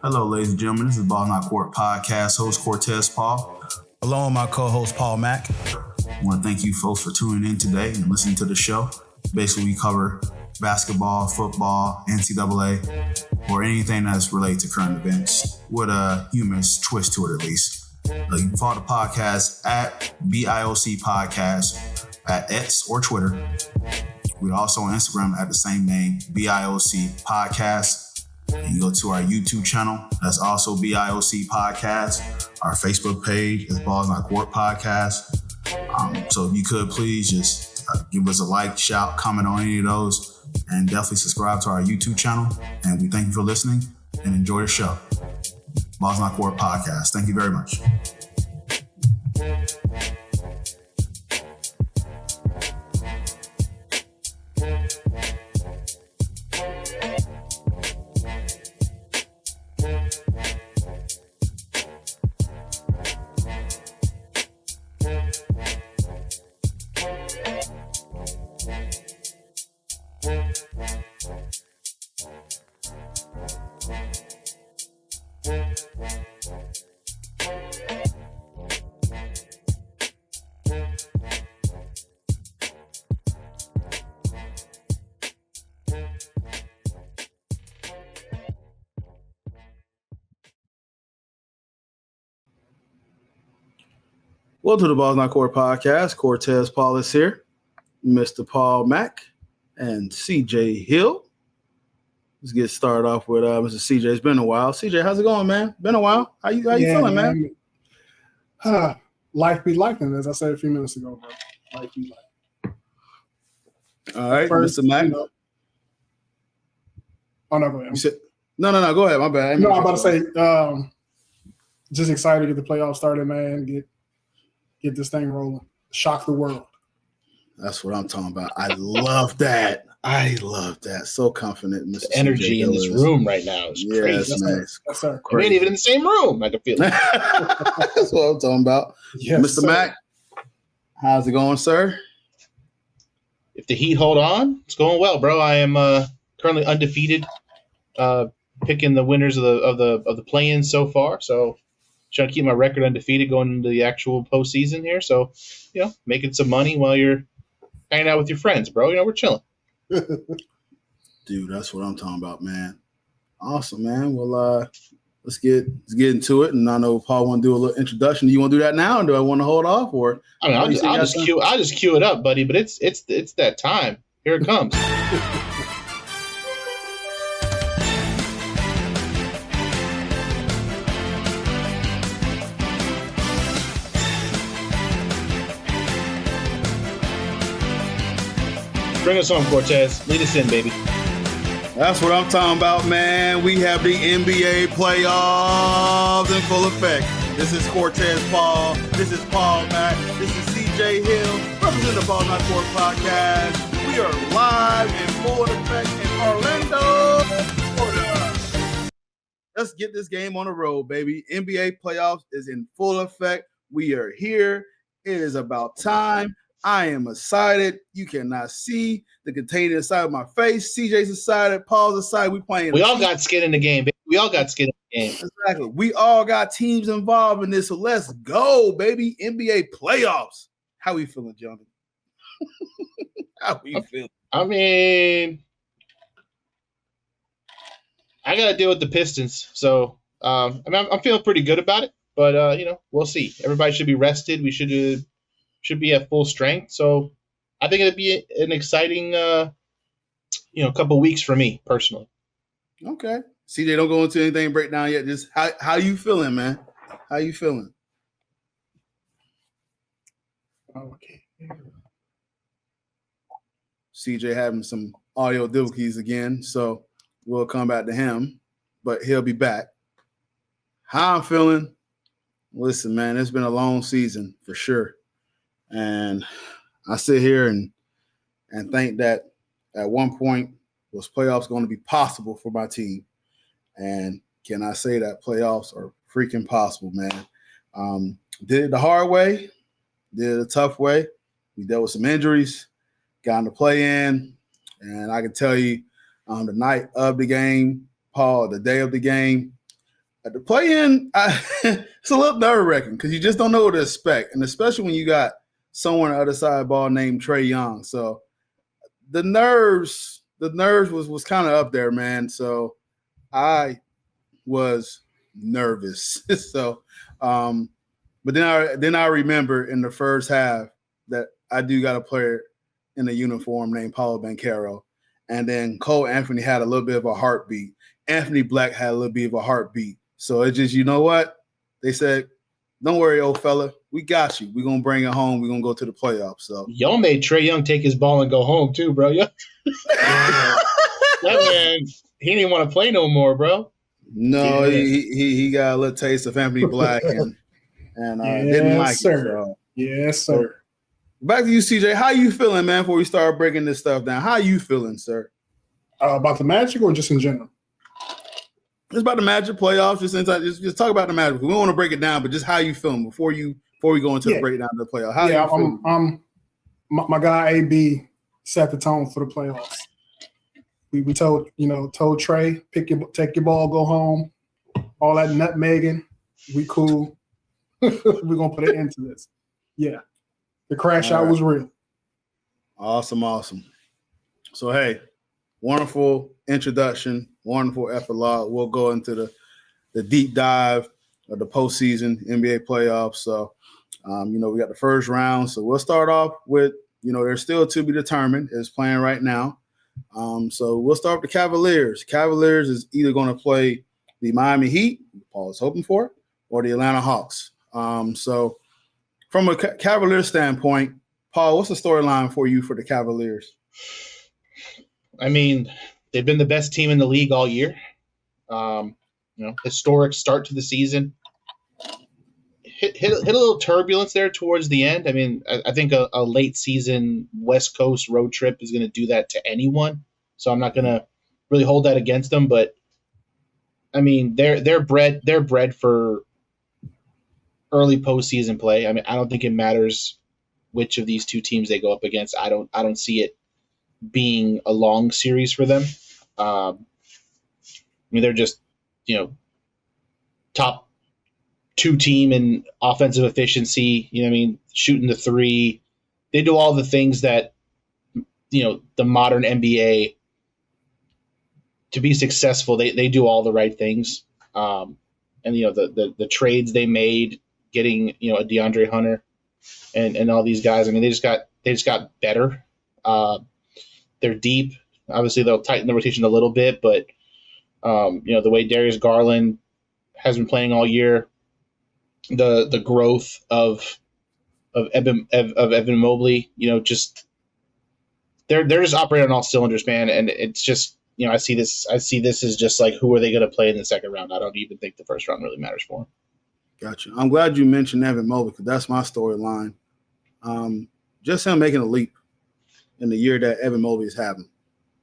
Hello, ladies and gentlemen. This is Ball Not Court Podcast, host Cortez Paul. Along with my co-host Paul Mack. I want to thank you folks for tuning in today and listening to the show. Basically, we cover basketball, football, NCAA, or anything that's related to current events with a humorous twist to it at least. You can follow the podcast at BIOC Podcast at X or Twitter. We're also on Instagram at the same name, BIOC Podcast. You go to our YouTube channel, that's also BIOC Podcast. Our Facebook page is Balls Not Court Podcast. So if you could please just give us a like, shout, comment on any of those, and definitely subscribe to our YouTube channel. And we thank you for listening and enjoy the show. Balls Not Court Podcast. Thank you very much. Welcome to the Balls Not Court Podcast. Cortez Paul is here, Mr. Paul Mack, and CJ Hill. Let's get started off with Mr. CJ. It's been a while. CJ, how's it going, man? Been a while. How you feeling, man? Life be lifing, as I said a few minutes ago, bro. Life be life. All right, Mr. Mack. Oh, no, go ahead. No, go ahead. My bad. I'm about to say, just excited to get the playoffs started, man. Get this thing rolling. Shock the world. That's what I'm talking about. I love that. So confident, Mr. The energy in this room right now is crazy. Yes, nice. Yes, sir. We ain't even in the same room. I can feel it. That's what I'm talking about. Yes, Mr. sir. Mack, how's it going, sir? If the Heat hold on, it's going well, bro. I am currently undefeated, picking the winners of the play-in so far. So trying to keep my record undefeated going into the actual postseason here. So, making some money while you're hanging out with your friends, bro. We're chilling. Dude, that's what I'm talking about, man. Awesome, man. Well, let's get into it. And I know Paul want to do a little introduction. Do you want to do that now, or do I want to hold off? Or I'll just cue it up, buddy. But it's that time. Here it comes. Bring us home, Cortez. Lead us in, baby. That's what I'm talking about, man. We have the NBA playoffs in full effect. This is Cortez Paul. This is Paul Mack. This is CJ Hill. Representing the Ball Not Court Podcast. We are live in full effect in Orlando, Florida. Let's get this game on the road, baby. NBA playoffs is in full effect. We are here. It is about time. I am excited. You cannot see the container inside of my face. CJ's excited. Paul's excited. We all got skin in the game, baby. We all got skin in the game. Exactly. We all got teams involved in this. So let's go, baby. NBA playoffs. How we feeling, Jonathan? How we feeling? I mean, I got to deal with the Pistons. So, I'm feeling pretty good about it. But, we'll see. Everybody should be rested. We should be at full strength. So I think it'd be an exciting, couple weeks for me personally. Okay. CJ, don't go into anything breakdown yet. Just how you feeling, man? How you feeling? Okay. CJ having some audio difficulties again, so we'll come back to him, but he'll be back. How I'm feeling? Listen, man, it's been a long season for sure. And I sit here and think that at one point was playoffs going to be possible for my team. And can I say that playoffs are freaking possible, man? Did it the hard way, did it the tough way. We dealt with some injuries, got in the play-in, and I can tell you the night of the game, Paul, the day of the game. At the play-in, it's a little nerve-wracking because you just don't know what to expect, and especially when you got someone on the other side of the ball named Trae Young. So the nerves was kind of up there, man. So I was nervous. So, but then I remember in the first half that I do got a player in a uniform named Paulo Banchero, and then Cole Anthony had a little bit of a heartbeat. Anthony Black had a little bit of a heartbeat. So it just, you know what? They said, don't worry, old fella. We got you. We're going to bring it home. We're going to go to the playoffs. So y'all made Trae Young take his ball and go home too, bro. Yeah. That man, he didn't want to play no more, bro. No, he got a little taste of Anthony Black and didn't like it. So. Yes, sir. Back to you, CJ. How you feeling, man, before we start breaking this stuff down? How you feeling, sir? About the Magic or just in general? Just about the Magic playoffs. Just talk about the Magic. We don't want to break it down, but just how you feeling before we go into the breakdown of the playoffs. How you feeling? My guy AB set the tone for the playoffs. We told Trae, take your ball, go home. All that nutmegging, we cool. We're gonna put an end to this. Yeah, the crash out was real. Awesome. So hey, wonderful introduction, wonderful epilogue. We'll go into the deep dive of the postseason NBA playoffs. So we got the first round. So we'll start off with they're still to be determined. It's playing right now. So we'll start with the Cavaliers. Cavaliers is either going to play the Miami Heat, Paul is hoping for, or the Atlanta Hawks. So from a Cavaliers standpoint, Paul, what's the storyline for you for the Cavaliers? I mean, they've been the best team in the league all year. Historic start to the season. Hit a little turbulence there towards the end. I mean, I think a late season West Coast road trip is going to do that to anyone. So I'm not going to really hold that against them. But I mean, they're bred for early postseason play. I mean, I don't think it matters which of these two teams they go up against. I don't see it being a long series for them. I mean, they're just top two team in offensive efficiency, shooting the three. They do all the things that, the modern NBA, to be successful, they do all the right things. And the trades they made, getting, a DeAndre Hunter and all these guys, I mean, they just got better. They're deep. Obviously they'll tighten the rotation a little bit, but the way Darius Garland has been playing all year, the growth of Evan Mobley, just they're just operating on all cylinders, man. And it's just I see this as just like, who are they going to play in the second round? I don't even think the first round really matters for them. Gotcha. I'm glad you mentioned Evan Mobley because that's my storyline. Just him making a leap in the year that Evan Mobley is having.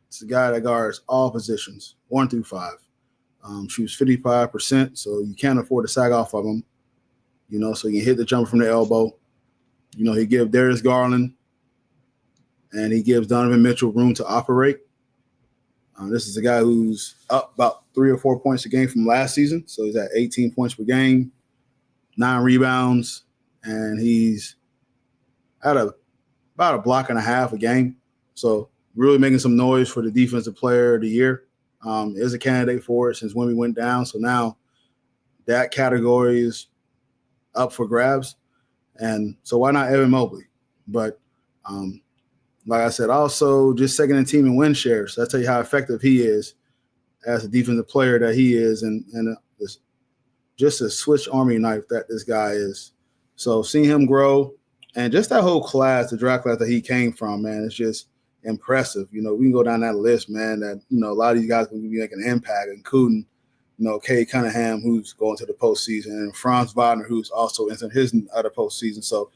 It's a guy that guards all positions, 1 through 5. Shoots 55%, so you can't afford to sag off of him. So you can hit the jumper from the elbow. He gives Darius Garland and he gives Donovan Mitchell room to operate. This is a guy who's up about 3 or 4 points a game from last season. So he's at 18 points per game, 9 rebounds, and he's at about a block and a half a game. So really making some noise for the defensive player of the year. Is a candidate for it since when we went down. So now that category is up for grabs. And so why not Evan Mobley? But like I said, also just second in team in win shares. So that's tell you how effective he is as a defensive player that he is, and just a switch army knife that this guy is. So seeing him grow and just that whole class, the draft class that he came from, man, it's just impressive. We can go down that list, man, that, a lot of these guys can be making an impact, including, Kay Cunningham, who's going to the postseason, and Franz Wagner, who's also entering his other postseason. So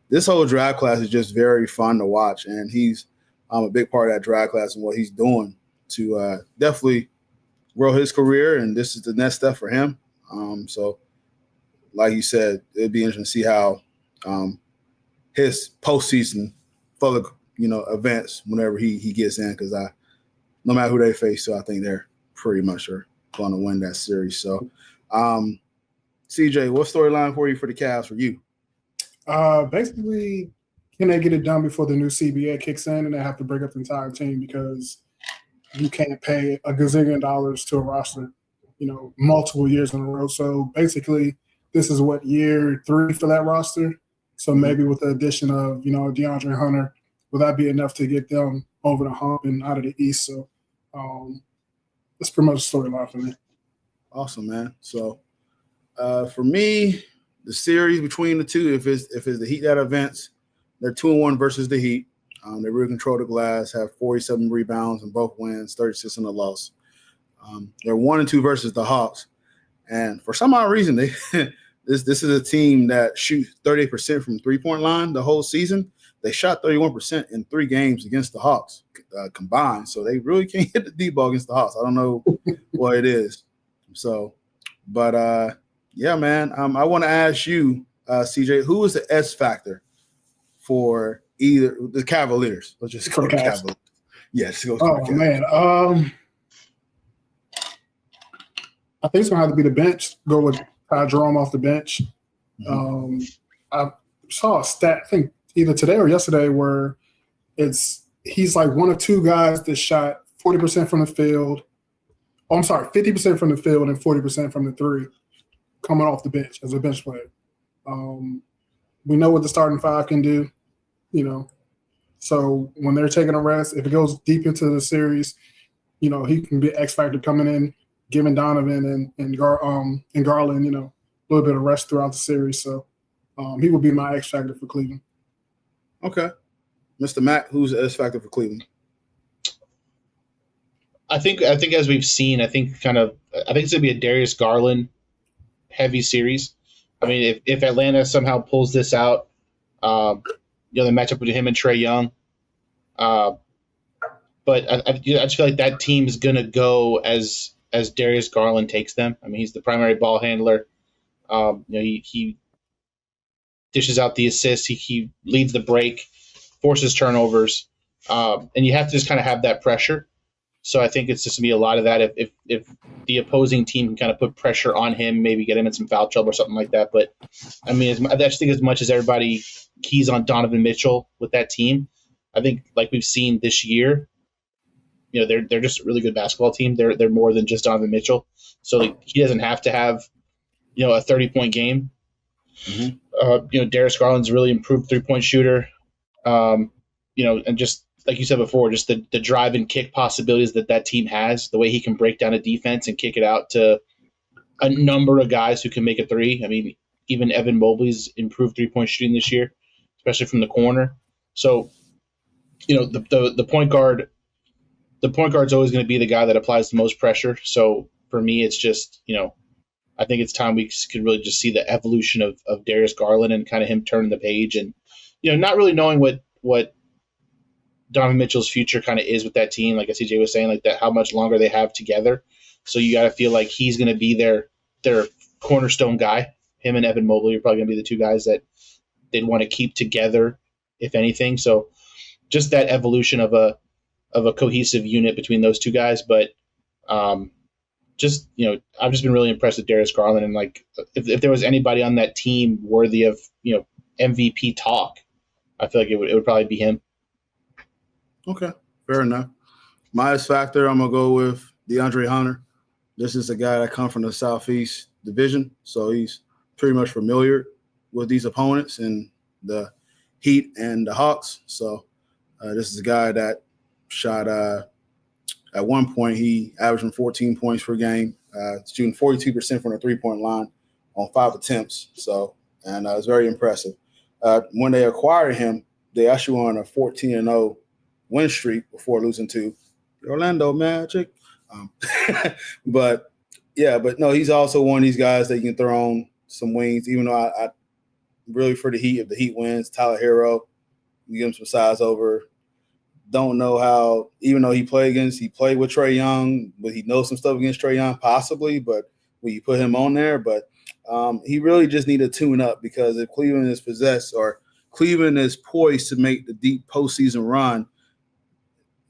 this whole draft class is just very fun to watch, and he's a big part of that draft class and what he's doing to definitely grow his career, and this is the next step for him. So like you said, it'd be interesting to see how his postseason further, events whenever he gets in, because no matter who they face, so I think they're pretty much sure. going to win that series. So, CJ, what storyline for you for the Cavs for you? Basically, can they get it done before the new CBA kicks in and they have to break up the entire team because you can't pay a gazillion dollars to a roster, multiple years in a row. So basically, this is what, year 3 for that roster. So maybe with the addition of, DeAndre Hunter, will that be enough to get them over the hump and out of the East? So that's pretty much the storyline for me. Awesome, man. So for me, the series between the two, if it's the Heat that advance, they're 2-1 versus the Heat. They really control the glass, have 47 rebounds in both wins, 36 in the loss. They're 1-2 versus the Hawks. And for some odd reason, this is a team that shoots 38% from three-point line the whole season. They shot 31% in 3 games against the Hawks combined. So they really can't hit the deep ball against the Hawks. I don't know what it is. So, but yeah, man, I want to ask you, CJ, who is the S factor for either the Cavaliers? Let's just go to Cavaliers. Yes, go to Cavaliers. Man. I think it's going to have to be the bench. Go with Ty Jerome off the bench. Mm-hmm. I saw a stat, I think either today or yesterday, where he's like one of 2 guys that shot 40% from the field. Oh, I'm sorry, 50% from the field and 40% from the 3 coming off the bench as a bench player. We know what the starting 5 can do, So when they're taking a rest, if it goes deep into the series, he can be an X factor coming in, giving Donovan and Garland, a little bit of rest throughout the series. So he would be my X factor for Cleveland. Okay. Mr. Mack, who's the X factor for Cleveland? I think as we've seen, I think it's going to be a Darius Garland heavy series. I mean, if Atlanta somehow pulls this out, the matchup between him and Trae Young. But I just feel like that team is going to go as Darius Garland takes them. I mean, he's the primary ball handler. He dishes out the assists. He leads the break, forces turnovers, and you have to just kind of have that pressure. So I think it's just going to be a lot of that. If the opposing team can kind of put pressure on him, maybe get him in some foul trouble or something like that. But I mean, I just think as much as everybody keys on Donovan Mitchell with that team, I think like we've seen this year, they're just a really good basketball team. They're more than just Donovan Mitchell. So he doesn't have to have, a 30-point game. Mm-hmm. Darius Garland's a really improved 3-point shooter. And just like you said before, just the drive and kick possibilities that team has, the way he can break down a defense and kick it out to a number of guys who can make a 3. I mean, even Evan Mobley's improved 3-point shooting this year, especially from the corner. So, the point guard. The point guard's always going to be the guy that applies the most pressure. So for me, it's just, I think it's time we could really just see the evolution of Darius Garland and kind of him turning the page and, not really knowing what Donovan Mitchell's future kind of is with that team. Like CJ was saying, like that, how much longer they have together. So you got to feel like he's going to be their cornerstone guy. Him and Evan Mobley are probably going to be the 2 guys that they'd want to keep together, if anything. So just that evolution of a cohesive unit between those 2 guys. But I've just been really impressed with Darius Garland. And like, if there was anybody on that team worthy of, MVP talk, I feel like it would probably be him. Okay. Fair enough. My X factor, I'm going to go with DeAndre Hunter. This is a guy that comes from the Southeast Division. So he's pretty much familiar with these opponents and the Heat and the Hawks. So this is a guy that shot at one point, he averaged 14 points per game, shooting 42% from the 3-point line on 5 attempts. So, and it was very impressive. When they acquired him, they actually were on a 14-0 win streak before losing to the Orlando Magic. But no, he's also one of these guys that you can throw on some wings, even though I really for the Heat, if the Heat wins, Tyler Hero, you give him some size over. Don't know how, even though he played with Trae Young, but he knows some stuff against Trae Young possibly, but when you put him on there, but he really just need to tune up because if Cleveland is possessed or Cleveland is poised to make the deep postseason run,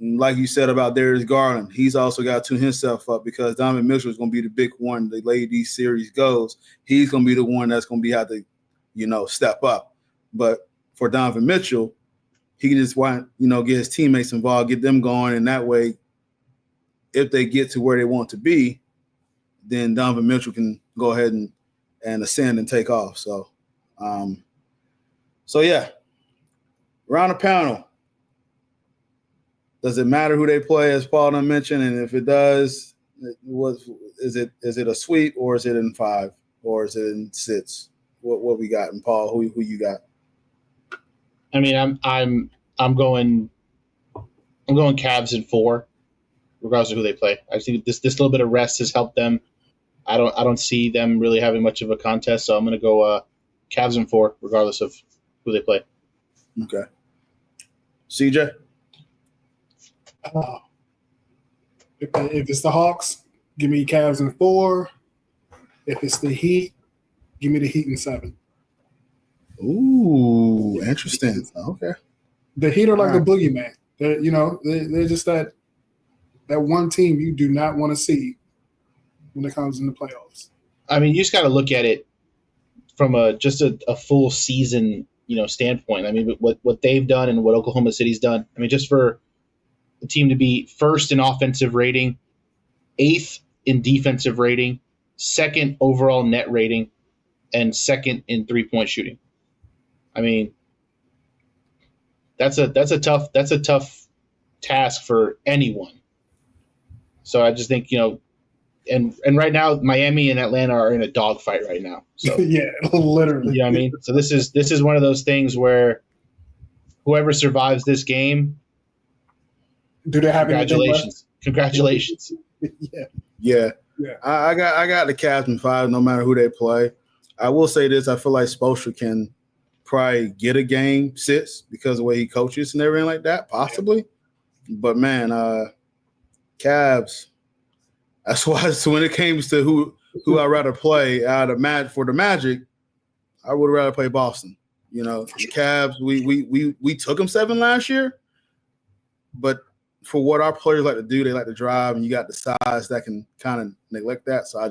like you said about Darius Garland, he's also got to tune himself up because Donovan Mitchell is going to be the big one. The way these series goes, he's going to be the one that's going to have to, step up. But for Donovan Mitchell, he can just get his teammates involved, get them going, and that way, if they get to where they want to be, then Donovan Mitchell can go ahead and ascend and take off. So yeah, round the panel. Does it matter who they play, as Paul done mentioned? And if it does, is it a sweep, or is it in 5, or is it in 6? What we got? And Paul, who you got? I mean, I'm going Cavs in 4, regardless of who they play. I think this little bit of rest has helped them. I don't see them really having much of a contest, so I'm going to go Cavs in 4, regardless of who they play. Okay. CJ? If it's the Hawks, give me Cavs in 4. If it's the Heat, give me the Heat in 7. Ooh, interesting. Okay. The Heat are like the boogeyman. They're just that one team you do not want to see when it comes in the playoffs. I mean, you just got to look at it from a full season, standpoint. I mean, what they've done and what Oklahoma City's done. I mean, just for the team to be first in offensive rating, 8th in defensive rating, 2nd overall net rating, and 2nd in 3-point shooting. I mean, that's a tough task for anyone. So I just think, and right now Miami and Atlanta are in a dogfight right now. So yeah, literally. You know what I mean? So this is one of those things where whoever survives this game, do they have Congratulations. Yeah. I got the Cavs in 5, no matter who they play. I will say this: I feel like Spoelstra can probably get a game 6 because of the way he coaches and everything like that, possibly. But man, Cavs. That's why. So when it comes to who I'd rather play out of for the Magic, I would rather play Boston. The Cavs. We took them 7 last year, but for what our players like to do, they like to drive, and you got the size that can kind of neglect that. So I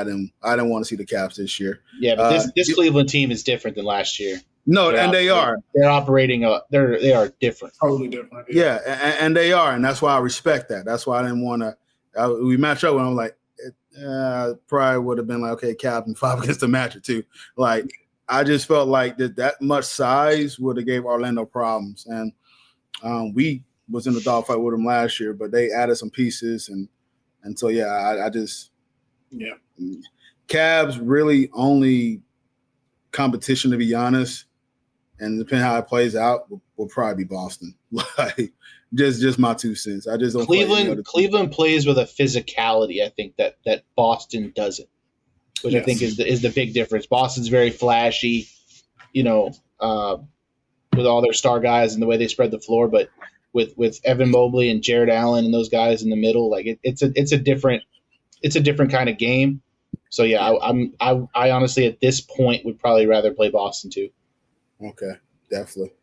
didn't want to see the Cavs this year. Yeah, but this Cleveland team is different than last year. No, and they are. They're operating. They are different. Totally different. Yeah, and they are, and that's why I respect that. That's why I didn't want to. We match up, and I'm like, probably would have been like, okay, Cavs in 5 against the Magic too. Like, I just felt like that much size would have gave Orlando problems, and we was in the dogfight with them last year, but they added some pieces, and so I just Cavs really only competition, to be honest, and depending how it plays out, will probably be Boston. Like just my 2 cents. I just don't. Cleveland plays with a physicality, I think that Boston doesn't, which I think is the big difference. Boston's very flashy, with all their star guys and the way they spread the floor, but with Evan Mobley and Jared Allen and those guys in the middle, like it's a different kind of game. So I honestly at this point would probably rather play Boston too. Okay, definitely.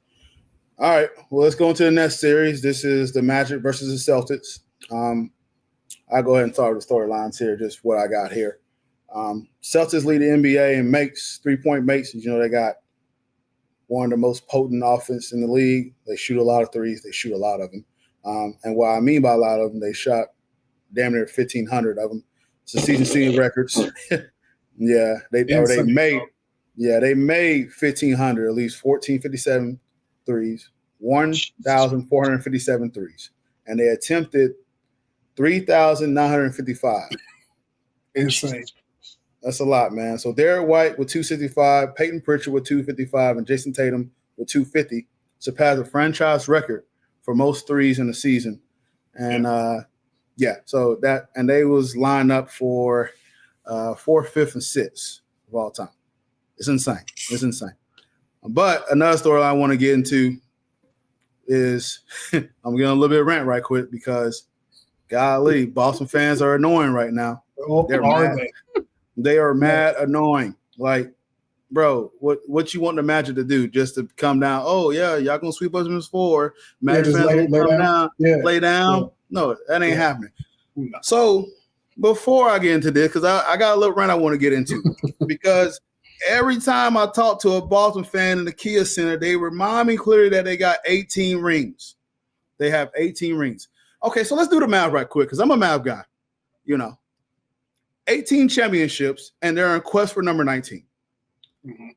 All right, well, let's go into the next series. This is the Magic versus the Celtics. I'll go ahead and start with the storylines here, just what I got here. Celtics lead the NBA in makes, 3-point makes. They got one of the most potent offense in the league. They shoot a lot of threes. They shoot a lot of them. And what I mean by a lot of them, they shot damn near 1,500 of them. It's the season records. Yeah, they made 1,500, at least 1,457 threes, 1,457 threes, and they attempted 3,955. Insane. That's a lot, man. So Derek White with 265, Peyton Pritchard with 255, and Jason Tatum with 250 surpassed the franchise record for most threes in the season. And so that, and they was lined up for 4th, 5th, and 6th of all time. It's insane. But another story I want to get into is I'm getting a little bit of rant right quick because golly, Boston fans are annoying right now. They? They are mad annoying. Like, bro, what you want the Magic to do? Just to come down? Oh yeah, y'all gonna sweep us in this 4? Magic fans gonna come down, lay down? Yeah. No, that ain't happening. No. So before I get into this, because I got a little rant I want to get into, because every time I talk to a Boston fan in the Kia Center, they remind me clearly that they got 18 rings. They have 18 rings. Okay, so let's do the math right quick, because I'm a math guy. 18 championships, and they're in quest for number 19. Mm-hmm.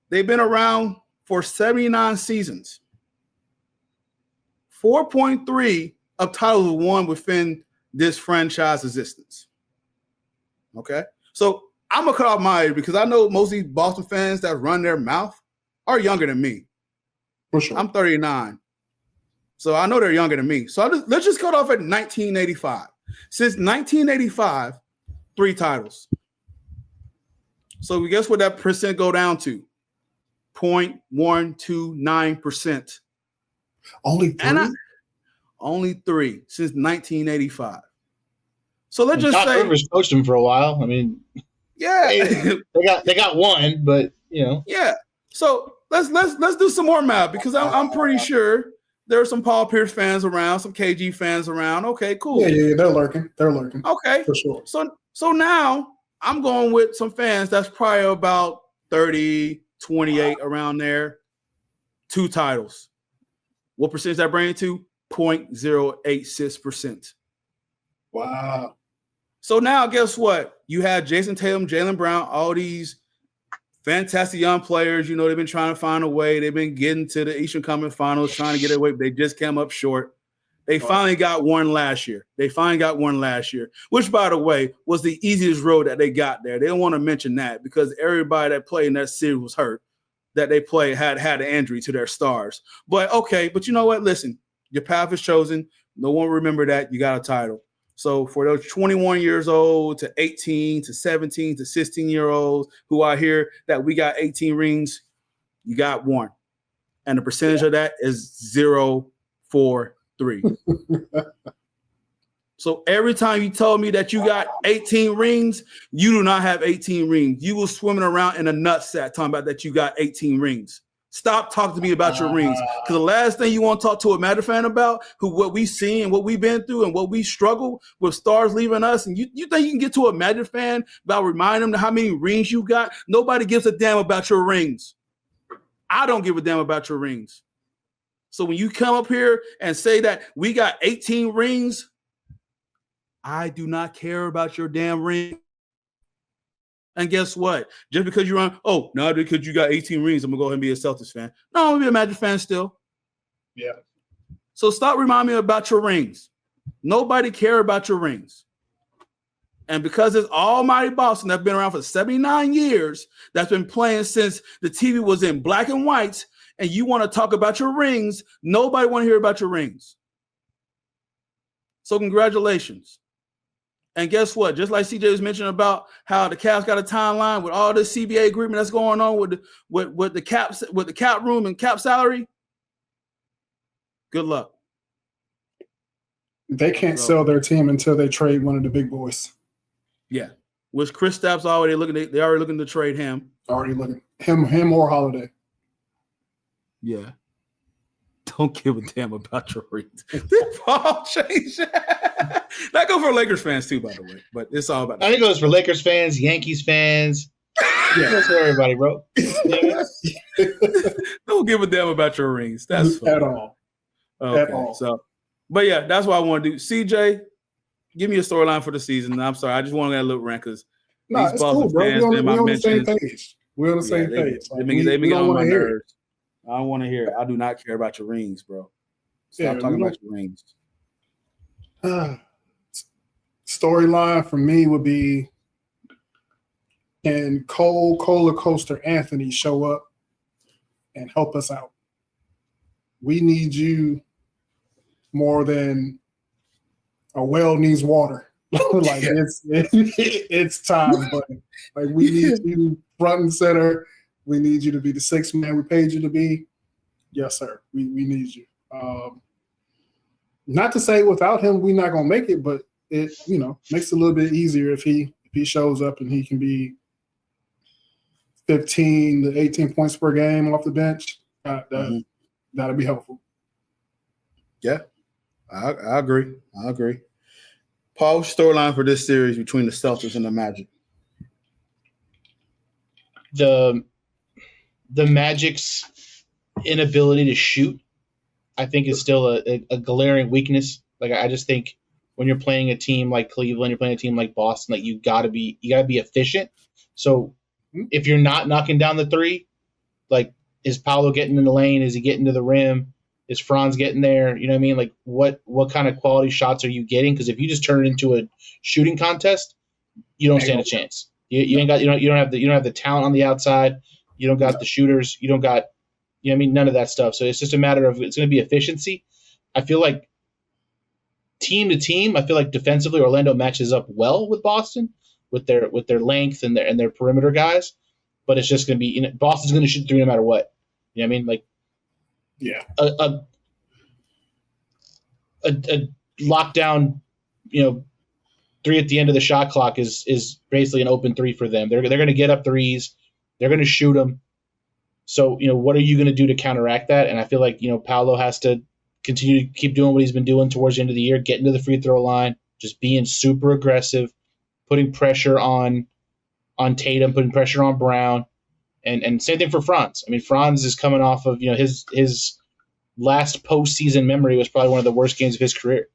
They've been around for 79 seasons. 4.3 of titles won within this franchise existence. Okay, so I'm gonna cut off my age because I know most of these Boston fans that run their mouth are younger than me. For sure. I'm 39, so I know they're younger than me. So let's just cut off at 1985. Since 1985, 3 titles. So guess what that percent go down to? 0.129%. Only 3? Only 3 since 1985. So let's just say Rivers coached him for a while. I mean, yeah, they got one, but yeah. So let's do some more math, because I'm pretty sure there are some Paul Pierce fans around, some KG fans around. Okay, cool. Yeah, they're lurking. Okay, for sure. So now I'm going with some fans that's probably about 30, 28 around there. 2 titles. What percentage that bring it to? 0.086%. Wow. So now guess what? You have Jason Tatum, Jaylen Brown, all these fantastic young players. They've been trying to find a way. They've been getting to the Eastern Conference Finals, trying to get away, but they just came up short. They finally got one last year. Which, by the way, was the easiest road that they got there. They don't want to mention that because everybody that played in that series was hurt, that they played had an injury to their stars. But okay, but you know what? Listen, your path is chosen. No one remember that. You got a title. So for those 21 years old to 18 to 17 to 16-year-olds who are here that we got 18 rings, you got 1. And the percentage of that is 0.43. So every time you told me that you got 18 rings, you do not have 18 rings. You were swimming around in a nutsack talking about that you got 18 rings. Stop talking to me about your rings. Because the last thing you want to talk to a Magic fan about, what we've seen and what we've been through and what we struggle with stars leaving us, and you think you can get to a Magic fan about reminding them how many rings you got? Nobody gives a damn about your rings. I don't give a damn about your rings. So when you come up here and say that we got 18 rings, I do not care about your damn ring. And guess what? Just because you're on, now because you got 18 rings, I'm going to go ahead and be a Celtics fan. No, I'm going to be a Magic fan still. Yeah. So stop reminding me about your rings. Nobody care about your rings. And because it's almighty Boston that's been around for 79 years, that's been playing since the TV was in black and white, and you want to talk about your rings, nobody want to hear about your rings. So congratulations. And guess what? Just like CJ was mentioning about how the Cavs got a timeline with all this CBA agreement that's going on with the cap room and cap salary. Good luck. They can't sell their team until they trade one of the big boys. Yeah, which Chris Stapp's already looking. They already looking to trade him. Already looking him or Holiday. Yeah. Don't give a damn about your rings. Did Paul change that? That goes for Lakers fans too, by the way. But it's all about. I think it goes for Lakers fans, Yankees fans. Yeah, it goes for everybody, bro. Yeah. Don't give a damn about your rings. That's fun. At all. Okay, at all. So, but yeah, that's what I want to do. CJ, give me a storyline for the season. I'm sorry, I just want to get a little rant because it's cool, bro. We're on the same page. We're on the same page. They be on my nerves. I don't want to hear it. I do not care about your rings, bro. Stop talking about your rings. Storyline for me would be, can Cola Coaster Anthony show up and help us out? We need you more than a well needs water. Like it's time, but like we need you front and center. We need you to be the 6th man we paid you to be. Yes, sir. We need you. Not to say without him we're not gonna make it, but it makes it a little bit easier if he shows up and he can be 15 to 18 points per game off the bench, that'd be helpful. Yeah, I agree. Paul, storyline for this series between the Celtics and the Magic? The Magic's inability to shoot, I think, is still a glaring weakness. Like, I just think when you're playing a team like Cleveland, you're playing a team like Boston, like you gotta be efficient. So if you're not knocking down the three, like, is Paolo getting in the lane? Is he getting to the rim? Is Franz getting there? You know what I mean? Like, what kind of quality shots are you getting? Because if you just turn it into a shooting contest, you don't stand a chance. You don't have the talent on the outside. You don't got the shooters. You don't got, you know what I mean? None of that stuff. So it's just a matter of, it's going to be efficiency. I feel like team to team, I feel like defensively Orlando matches up well with Boston with their length and their perimeter guys. But it's just going to be, Boston's going to shoot three no matter what. You know what I mean? Like, yeah, a lockdown, three at the end of the shot clock is basically an open three for them. They're going to get up threes. They're going to shoot them. So, what are you going to do to counteract that? And I feel like, Paolo has to continue to keep doing what he's been doing towards the end of the year, getting to the free throw line, just being super aggressive, putting pressure on Tatum, putting pressure on Brown, and same thing for Franz. I mean, Franz is coming off of, his last postseason memory was probably one of the worst games of his career.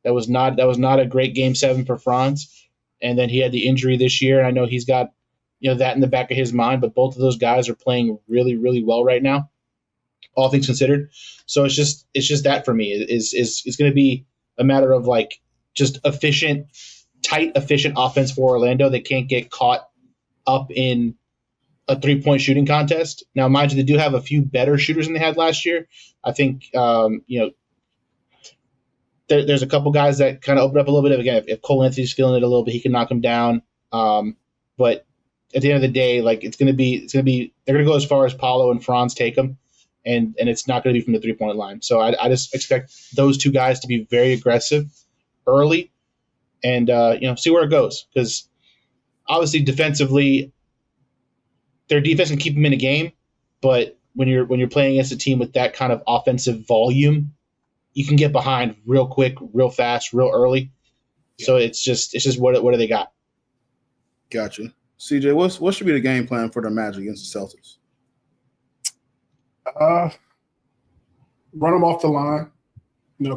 That was not a great Game 7 for Franz, and then he had the injury this year. And I know he's got that in the back of his mind, but both of those guys are playing really, really well right now, all things considered. So it's just that for me is going to be a matter of like just efficient offense for Orlando. They can't get caught up in a 3-point shooting contest. Now, mind you, they do have a few better shooters than they had last year. I think, there's a couple guys that kind of open up a little bit. Again, if Cole Anthony's feeling it a little bit, he can knock him down. But at the end of the day, like they're going to go as far as Paolo and Franz take them, and it's not going to be from the 3-point line. So I just expect those two guys to be very aggressive early, and see where it goes, because obviously defensively, their defense can keep them in a game, but when you're playing against a team with that kind of offensive volume, you can get behind real quick, real fast, real early. Yeah. So it's just what do they got? Gotcha. CJ, what should be the game plan for the Magic against the Celtics? Run them off the line,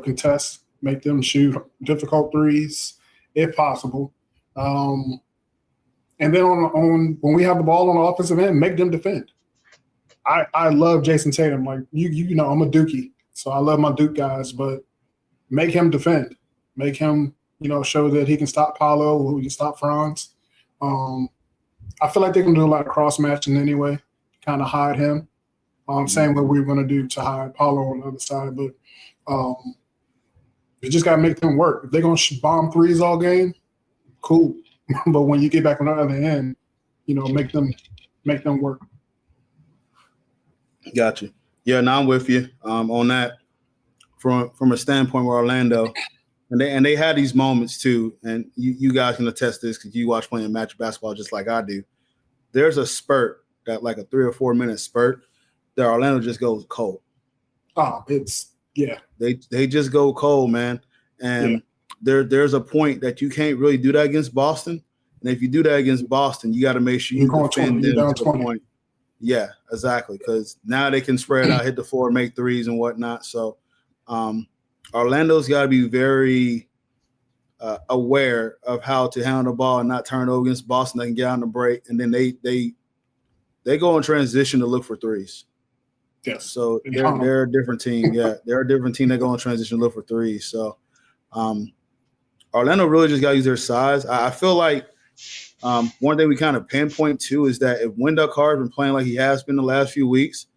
contest, make them shoot difficult threes if possible. And then on when we have the ball on the offensive end, make them defend. I love Jason Tatum. Like I'm a Dookie, so I love my Duke guys. But make him defend. Make him show that he can stop Paolo, he can stop Franz. I feel like they can do a lot of cross matching anyway, kind of hide him. Same way we were going to do to hide Paolo on the other side. But you just got to make them work. If they're going to bomb threes all game, cool. But when you get back on the other end, make them work. Gotcha. Yeah, now I'm with you on that. From a standpoint where Orlando, and they had these moments too, and you guys can attest this because you watch playing Magic basketball just like I do. There's a spurt that like a 3 or 4 minute spurt that Orlando just goes cold. Oh, They just go cold, man, and. Yeah. There's a point that you can't really do that against Boston. And if you do that against Boston, you got to make sure you defend them to the point. Yeah, exactly. Because now they can spread out, hit the floor, make threes and whatnot. So Orlando's got to be very aware of how to handle the ball and not turn it over against Boston. They can get on the break. And then they go in transition to look for threes. Yes. So they're a different team. Yeah, they're a different team that go in transition to look for threes. So Orlando really just got to use their size. I feel like one thing we kind of pinpoint too is that if Wendell Carter's been playing like he has been the last few weeks,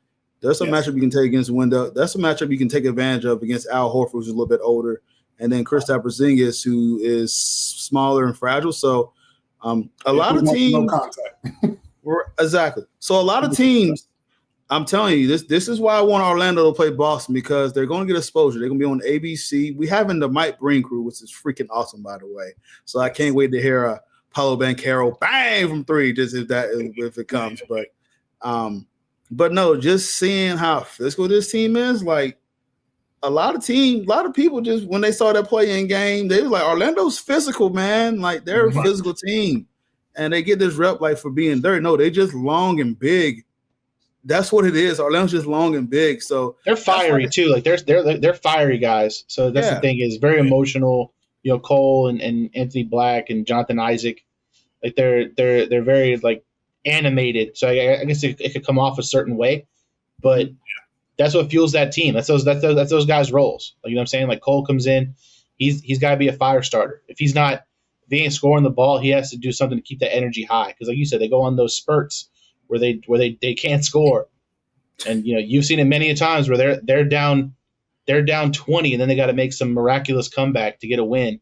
there's a matchup you can take against Wendell. That's a matchup you can take advantage of against Al Horford, who's a little bit older, and then Kristaps Porzingis, who is smaller and fragile. So a lot of teams, no contact. Exactly. So a lot of teams. I'm telling you, this is why I want Orlando to play Boston, because they're going to get exposure. They're going to be on ABC. We having the Mike Breen crew, which is freaking awesome, by the way. So I can't wait to hear a Paolo Banchero bang from three, just if it comes. But But no, just seeing how physical this team is, like a lot of people just when they saw that play-in game, they was like, Orlando's physical, man. Like they're a physical team. And they get this rep like for being dirty. No, they just long and big. That's what it is. Orlando's just long and big. So they're fiery too. Like they're fiery guys. So that's the thing is very emotional. You know, Cole and Anthony Black and Jonathan Isaac, like they're very like animated. So I guess it could come off a certain way, but that's what fuels that team. That's those guys' roles. Like, you know what I'm saying? Like Cole comes in, he's got to be a fire starter. If he ain't scoring the ball, he has to do something to keep that energy high. Because like you said, they go on those spurts where they can't score, and you know you've seen it many a times where they're down 20 and then they got to make some miraculous comeback to get a win.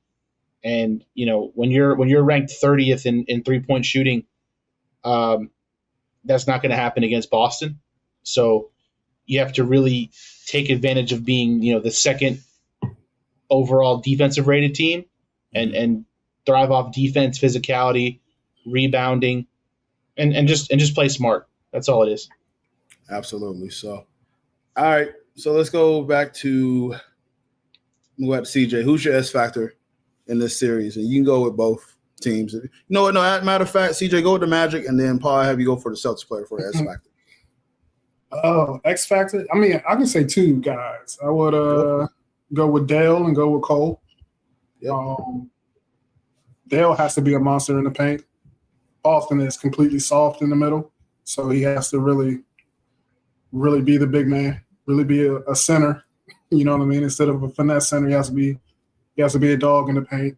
And you know when you're ranked 30th in 3-point shooting, that's not going to happen against Boston. So you have to really take advantage of being, you know, the second overall defensive rated team and thrive off defense, physicality, rebounding, and just play smart. That's all it is. Absolutely. So, all right. So let's go back to CJ. Who's your S factor in this series? And you can go with both teams. No, matter of fact, CJ, go with the Magic, and then Paul, have you go for the Celtics player for the S factor. Oh, X factor. I mean, I can say two guys. I would go with Dale and go with Cole. Yep. Dale has to be a monster in the paint. Austin is completely soft in the middle, so he has to really, really be the big man, really be a center. You know what I mean? Instead of a finesse center, he has to be a dog in the paint.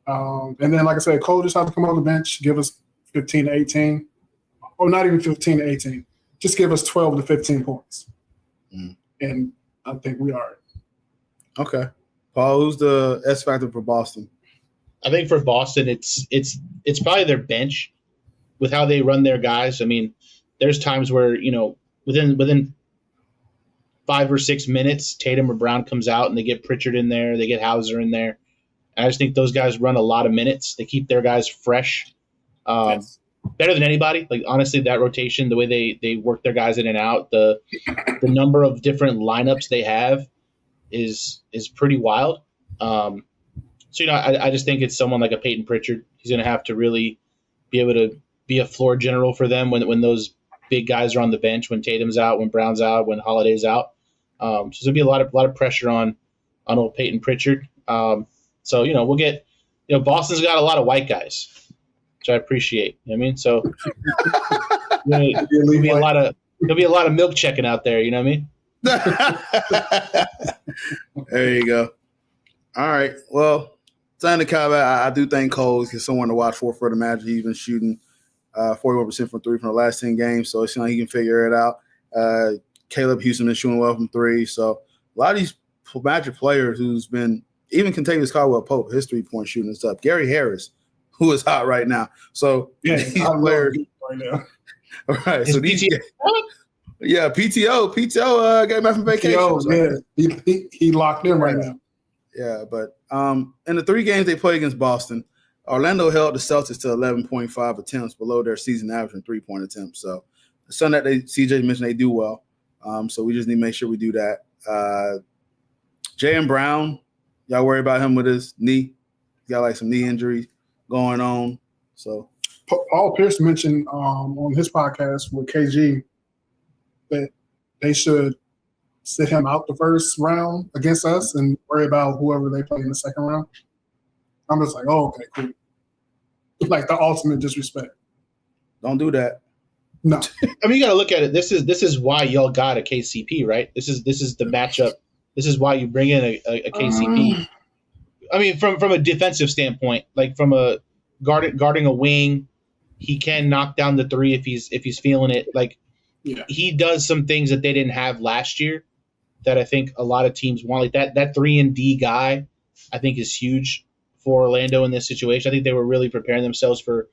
And then, like I said, Cole just has to come on the bench, give us 15 to 18, or not even 15 to 18. Just give us 12 to 15 points. And I think we are. Okay. Paul, who's the S factor for Boston? I think for Boston, it's probably their bench with how they run their guys. I mean, there's times where, you know, within 5 or 6 minutes, Tatum or Brown comes out and they get Pritchard in there, they get Hauser in there. And I just think those guys run a lot of minutes. They keep their guys fresh. Yes. Better than anybody. Like, honestly, that rotation, the way they work their guys in and out, the number of different lineups they have is pretty wild. So, you know, I just think it's someone like a Peyton Pritchard. He's going to have to really be able to be a floor general for them when those big guys are on the bench, when Tatum's out, when Brown's out, when Holiday's out. So there's going to be a lot of pressure on old Peyton Pritchard. So, you know, we'll get – you know, Boston's got a lot of white guys, which I appreciate. You know what I mean? So there'll be a lot of milk checking out there. You know what I mean? There you go. All right. Well, sign the caveat. I do think Cole is someone to watch for the Magic. He's been shooting 41% from three from the last 10 games, so it's like he can figure it out. Caleb Houston is shooting well from three. So a lot of these Magic players who's been – even Contavious Caldwell-Pope, his three-point shooting is up. Gary Harris, who is hot right now. So these players right now. All right. So these PTO got back from vacation. PTO, yeah. He locked in right now. Yeah, but in the 3 games they played against Boston, Orlando held the Celtics to 11.5 attempts below their season average in 3-point attempts. So the son that CJ mentioned, they do well. So we just need to make sure we do that. Jaylen Brown, y'all worry about him with his knee. He's got like some knee injuries going on. So Paul Pierce mentioned on his podcast with KG that they should sit him out the first round against us and worry about whoever they play in the second round. I'm just like, oh, okay, cool. It's like the ultimate disrespect. Don't do that. No. I mean, you got to look at it. This is why y'all got a KCP, right? This is the matchup. This is why you bring in a KCP. I mean, from a defensive standpoint, like from a guarding a wing, he can knock down the three if he's feeling it. Like he does some things that they didn't have last year that I think a lot of teams want. Like that 3-and-D guy, I think is huge for Orlando in this situation. I think they were really preparing themselves for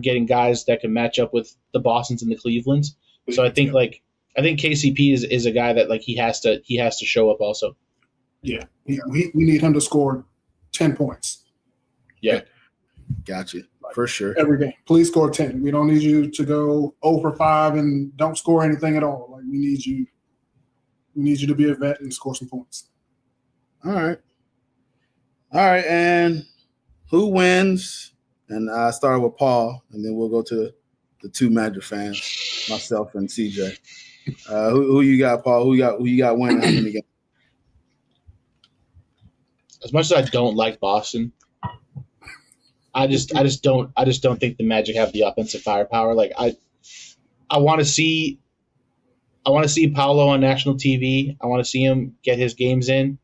getting guys that can match up with the Bostons and the Clevelands. So I think KCP is a guy that like he has to show up also. Yeah, we need him to score 10 points. Yeah, gotcha. For sure. Every game. Please score 10. We don't need you to go 0 for 5 and don't score anything at all. Like, we need you to be a vet and score some points. All right. And who wins? And I start with Paul, and then we'll go to the two Magic fans, myself and CJ. Who you got, Paul? Who you got winning? How many games? As much as I don't like Boston, I just don't think the Magic have the offensive firepower. Like I want to see Paolo on national TV. I want to see him get his games in,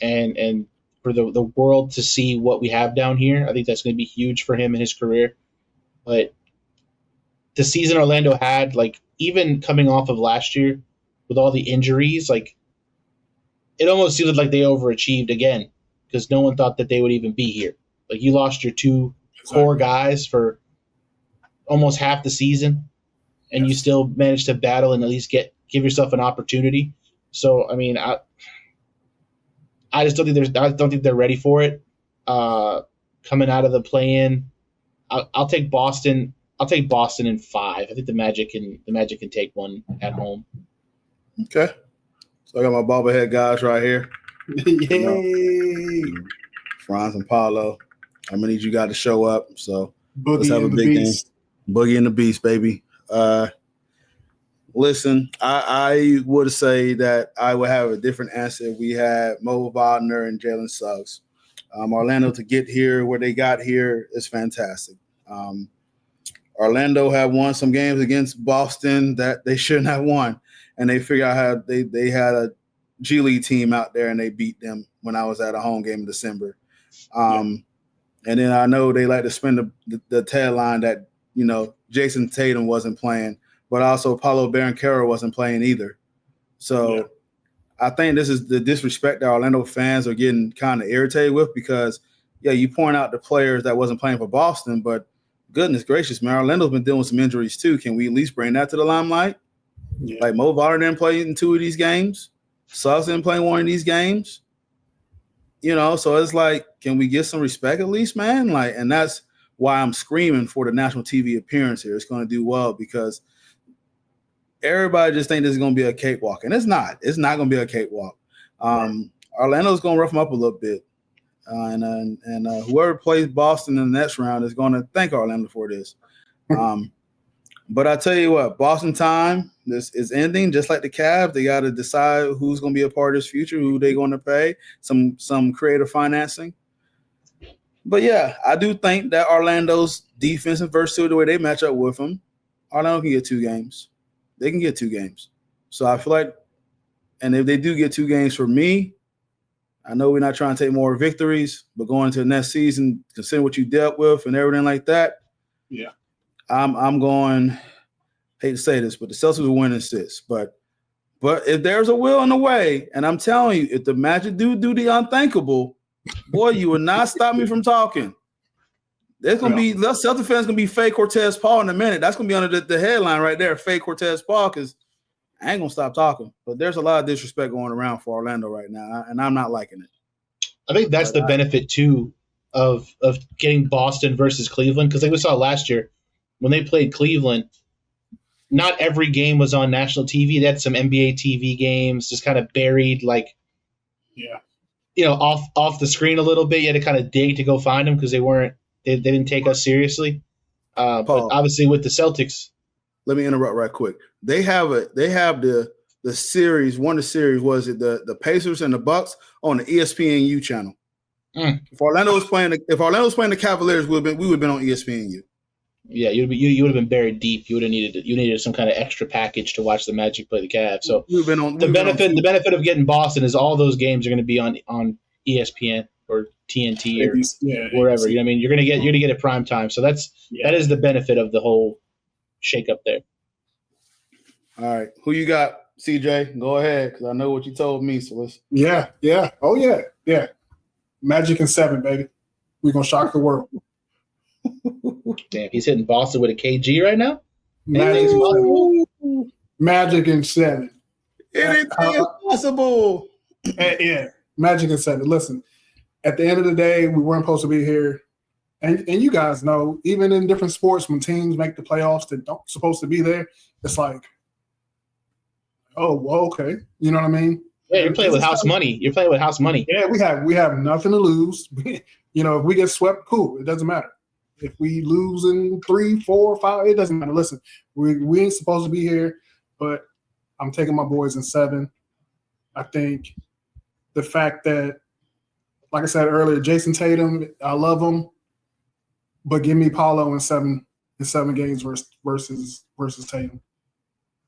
and for the world to see what we have down here. I think that's going to be huge for him in his career. But the season Orlando had, like, even coming off of last year with all the injuries, like, it almost seemed like they overachieved again because no one thought that they would even be here. Like, you lost your two core guys for almost half the season, and you still managed to battle and at least give yourself an opportunity. So, I mean, I just don't think they're ready for it. Coming out of the play-in, I'll take Boston. I'll take Boston in 5. I think the Magic can take one at home. Okay. So I got my bobblehead guys right here. Yay! Franz and Paulo. I'm gonna need you guys to show up. So Boogie let's have a big game. Boogie and the Beast, baby. Listen, I would say that I would have a different answer if we had Mo Wagner and Jalen Suggs. Orlando to get here where they got here is fantastic. Orlando have won some games against Boston that they shouldn't have won, and they figured out how they had a G League team out there and they beat them when I was at a home game in December. And then I know they like to spin the tagline that, you know, Jason Tatum wasn't playing, but also Paolo Banchero wasn't playing either. So I think this is the disrespect that Orlando fans are getting kind of irritated with because, you point out the players that wasn't playing for Boston, but goodness gracious, man, Orlando's been dealing with some injuries too. Can we at least bring that to the limelight? Yeah. Like Mo Wagner didn't play in 2 of these games. Suggs didn't play 1 of these games. You know, so it's like, can we get some respect at least, man? Like, and that's why I'm screaming for the national TV appearance here. It's going to do well because everybody just think this is going to be a cakewalk, and it's not. It's not going to be a cakewalk. Orlando's going to rough them up a little bit, and whoever plays Boston in the next round is going to thank Orlando for this. But I tell you what, Boston time, this is ending. Just like the Cavs, they got to decide who's going to be a part of this future, who they're going to pay, some creative financing. But yeah, I do think that Orlando's defense and versatility, the way they match up with them, Orlando can get 2 games. They can get 2 games. So I feel like, and if they do get 2 games for me, I know we're not trying to take more victories, but going into the next season, considering what you dealt with and everything like that, I'm going, hate to say this, but the Celtics will win in 6. But if there's a will and a way, and I'm telling you, if the Magic do the unthinkable, boy, you will not stop me from talking. There's going to be – Celtics fans going to be fake Cortez Paul in a minute. That's going to be under the headline right there, fake Cortez Paul, because I ain't going to stop talking. But there's a lot of disrespect going around for Orlando right now, and I'm not liking it. I think that's the benefit, too, of getting Boston versus Cleveland, because like we saw last year, when they played Cleveland, not every game was on national TV. They had some NBA TV games just kind of buried, like, off the screen a little bit. You had to kind of dig to go find them because they didn't take us seriously. But obviously with the Celtics, let me interrupt right quick. They have the series. One of the series was it the Pacers and the Bucks on the ESPNU channel. If Orlando was playing the Cavaliers, we would have been on ESPNU. Yeah, you would have been buried deep. You needed some kind of extra package to watch the Magic play the Cavs. So the benefit of getting Boston is all those games are going to be on ESPN or TNT or wherever. You know what I mean? You're gonna get it prime time. So that is the benefit of the whole shakeup there. All right, who you got, CJ? Go ahead, because I know what you told me. So let's. Yeah. Magic in 7, baby. We're gonna shock the world. Damn, he's hitting Boston with a KG right now? Magic in 7. Anything is possible. Yeah, Magic in 7. Listen, at the end of the day, we weren't supposed to be here, And you guys know, even in different sports, when teams make the playoffs that don't supposed to be there, it's like, oh, well, okay. You know what I mean? Yeah, you're playing with house money. You're playing with house money. Yeah, we have nothing to lose. If we get swept, cool. It doesn't matter. If we lose in 3, 4, 5, it doesn't matter. Listen, we ain't supposed to be here, but I'm taking my boys in 7. I think the fact that, like I said earlier, Jason Tatum, I love him, but give me Paolo in 7 games versus Tatum.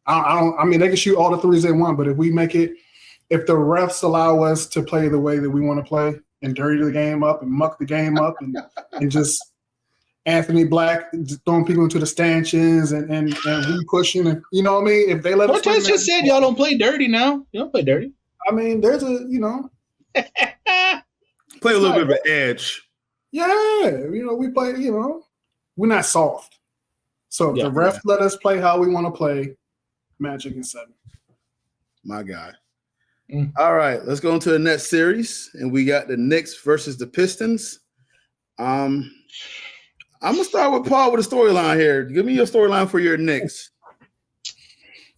I mean, they can shoot all the threes they want, but if the refs allow us to play the way that we want to play and dirty the game up and muck the game up and just Anthony Black throwing people into the stanchions and we pushing, and you know what I mean? If they let us Cortez just said y'all don't play dirty now. You don't play dirty. I mean, there's play a little bit of an edge. Yeah, we play, we're not soft. So if the refs let us play how we want to play, Magic in 7. My guy. All right, let's go into the next series, and we got the Knicks versus the Pistons. I'm gonna start with Paul with a storyline here. Give me your storyline for your Knicks.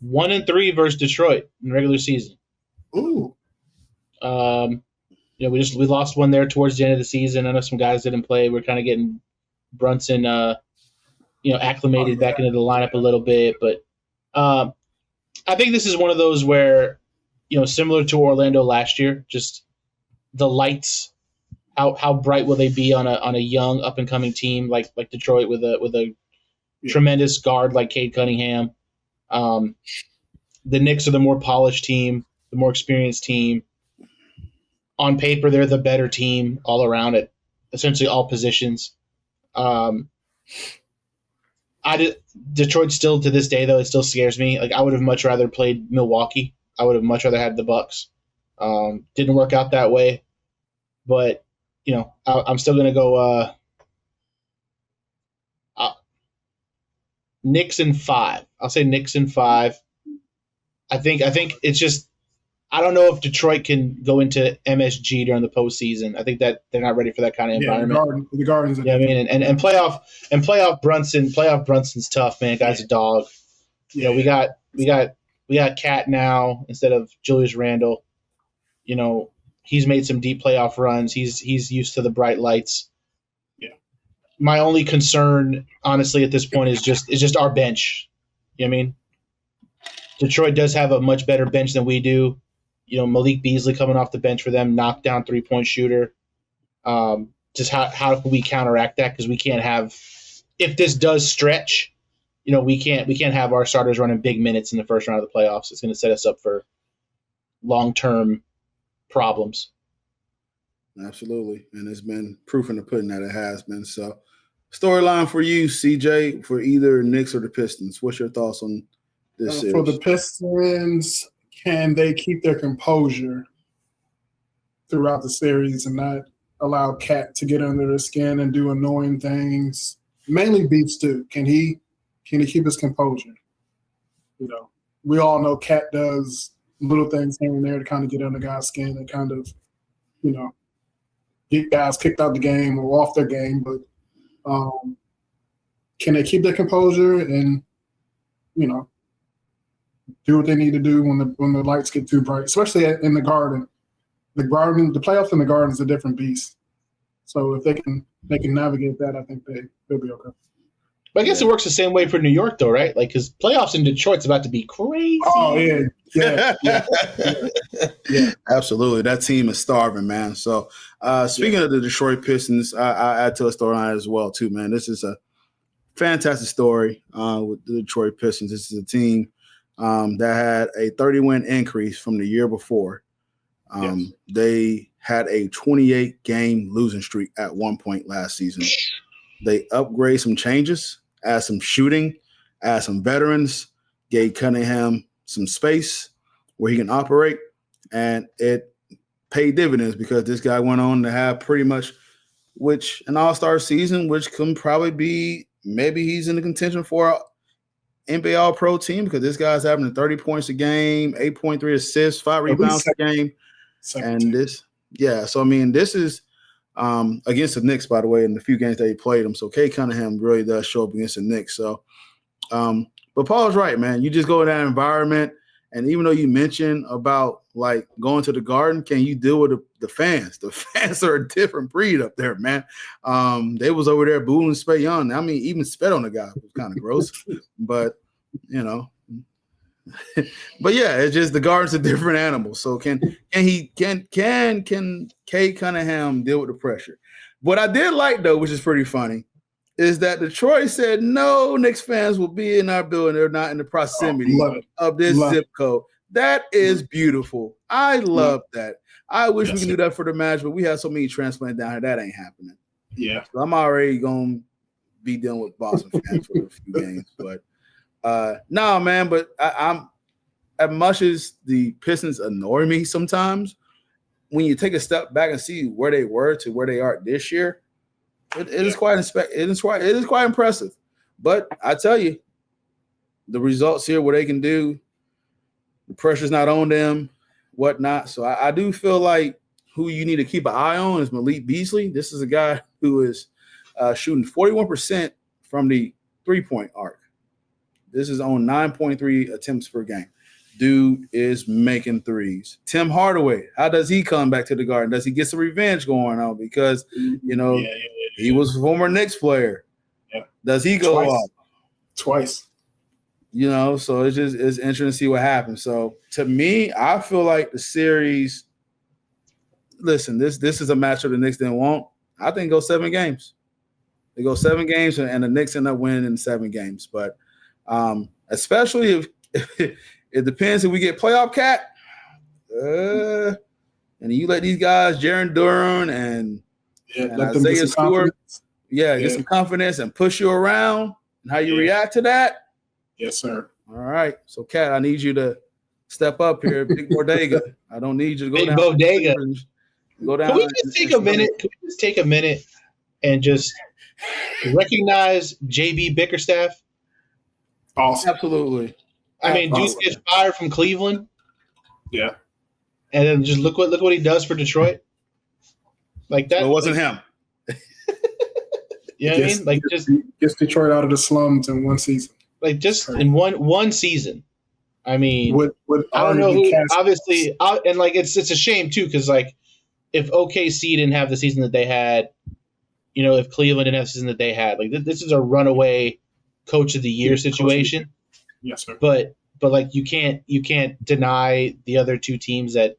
1-3 versus Detroit in regular season. Ooh. We lost one there towards the end of the season. I know some guys didn't play. We're kind of getting Brunson, acclimated back into the lineup a little bit, but I think this is one of those where, similar to Orlando last year, just the lights. How bright will they be on a young up and coming team like Detroit with a tremendous guard like Cade Cunningham? The Knicks are the more polished team, the more experienced team. On paper, they're the better team all around at essentially all positions. Detroit still to this day though, it still scares me. Like I would have much rather played Milwaukee. I would have much rather had the Bucks. Didn't work out that way, but I'm still gonna go Knicks in 5. I'll say Knicks in 5. I think it's just I don't know if Detroit can go into MSG during the postseason. I think that they're not ready for that kind of environment. The Gardens. Yeah, I mean, and playoff Brunson's tough, man. Guy's a dog. We got Cat now instead of Julius Randle. He's made some deep playoff runs. He's used to the bright lights. Yeah. My only concern, honestly, at this point is just our bench. You know what I mean? Detroit does have a much better bench than we do. Malik Beasley coming off the bench for them, knockdown 3-point shooter. Just how can we counteract that? Because we can't have, if this does stretch, we can't have our starters running big minutes in the first round of the playoffs. It's going to set us up for long-term problems. Absolutely, and it's been proof in the pudding that it has been. So, storyline for you, CJ, for either Knicks or the Pistons. What's your thoughts on this series? For the Pistons, can they keep their composure throughout the series and not allow Cat to get under their skin and do annoying things? Mainly Beats too. Can he keep his composure? We all know Cat does little things here and there to kind of get under guys' skin and kind of, get guys kicked out the game or off their game. But can they keep their composure and, do what they need to do when the lights get too bright, especially in the Garden. The playoffs in the Garden is a different beast. So if they can navigate that, I think they'll be okay. But I guess it works the same way for New York, though, right? Like, because playoffs in Detroit's about to be crazy. Oh yeah. Absolutely. That team is starving, man. So speaking of the Detroit Pistons, I add to a storyline as well, too, man. This is a fantastic story with the Detroit Pistons. This is a team that had a 30-win increase from the year before. They had a 28-game losing streak at one point last season. They upgrade some changes, add some shooting, add some veterans, gave Cunningham some space where he can operate, and it paid dividends because this guy went on to have pretty much an all-star season, which can probably be maybe he's in the contention for NBA All-Pro team because this guy's having 30 points a game, 8.3 assists, 5 rebounds a game. So I mean, this is against the Knicks, by the way, in the few games that he played them. So Cade Cunningham really does show up against the Knicks. So, but Paul's right, man. You just go in that environment, and even though you mentioned about like going to the Garden, can you deal with the fans? The fans are a different breed up there, man. They was over there booing Spade Young. I mean, even spit on the guy. It was kind of gross, but you know. But yeah, it's just the Garden's a different animal. So can Cade Cunningham deal with the pressure? What I did like though, which is pretty funny, is that Detroit said no Knicks fans will be in our building. They're not in the proximity of this zip code. That is beautiful. I love that. I wish we could do that for the match, but we have so many transplants down here. That ain't happening. Yeah. So I'm already going to be dealing with Boston fans for a few games. But no, man, but I'm as much as the Pistons annoy me sometimes, when you take a step back and see where they were to where they are this year, it is quite impressive. But I tell you, the results here, what they can do, the pressure's not on them, whatnot. So I do feel like who you need to keep an eye on is Malik Beasley. This is a guy who is shooting 41% from the three-point arc. This is on 9.3 attempts per game. Dude is making threes. Tim Hardaway, how does he come back to the Garden? Does he get some revenge going on? Because, you know, he was a former Knicks player. Yeah. Does he go off? Twice. You know, so it's interesting to see what happens. So to me, I feel like the series, listen, this is a matchup the Knicks didn't want. I think go 7 games. They go 7 games and the Knicks end up winning in 7 games. But especially if it depends if we get playoff cat, and you let these guys, Jaren Duran and Isaiah Stewart, get some confidence and push you around and how you react to that. Yes, sir. All right. So, Kat, I need you to step up here, Big Bodega. I don't need you to go Big down. Bodega. Go down. Can we just take a minute? Can we just take a minute and just recognize JB Bickerstaff? Awesome. Absolutely. I mean, dude gets fired from Cleveland. Yeah. And then just look what he does for Detroit. Like that. Well, it wasn't him. You know what I mean? Like just gets Detroit out of the slums in one season. Like just in one season. I mean, with I don't know who. Obviously, and like it's a shame too because like if OKC didn't have the season that they had, you know, if Cleveland didn't have the season that they had, like this is a runaway Coach of the Year situation. Yes, sir. But like you can't deny the other two teams that,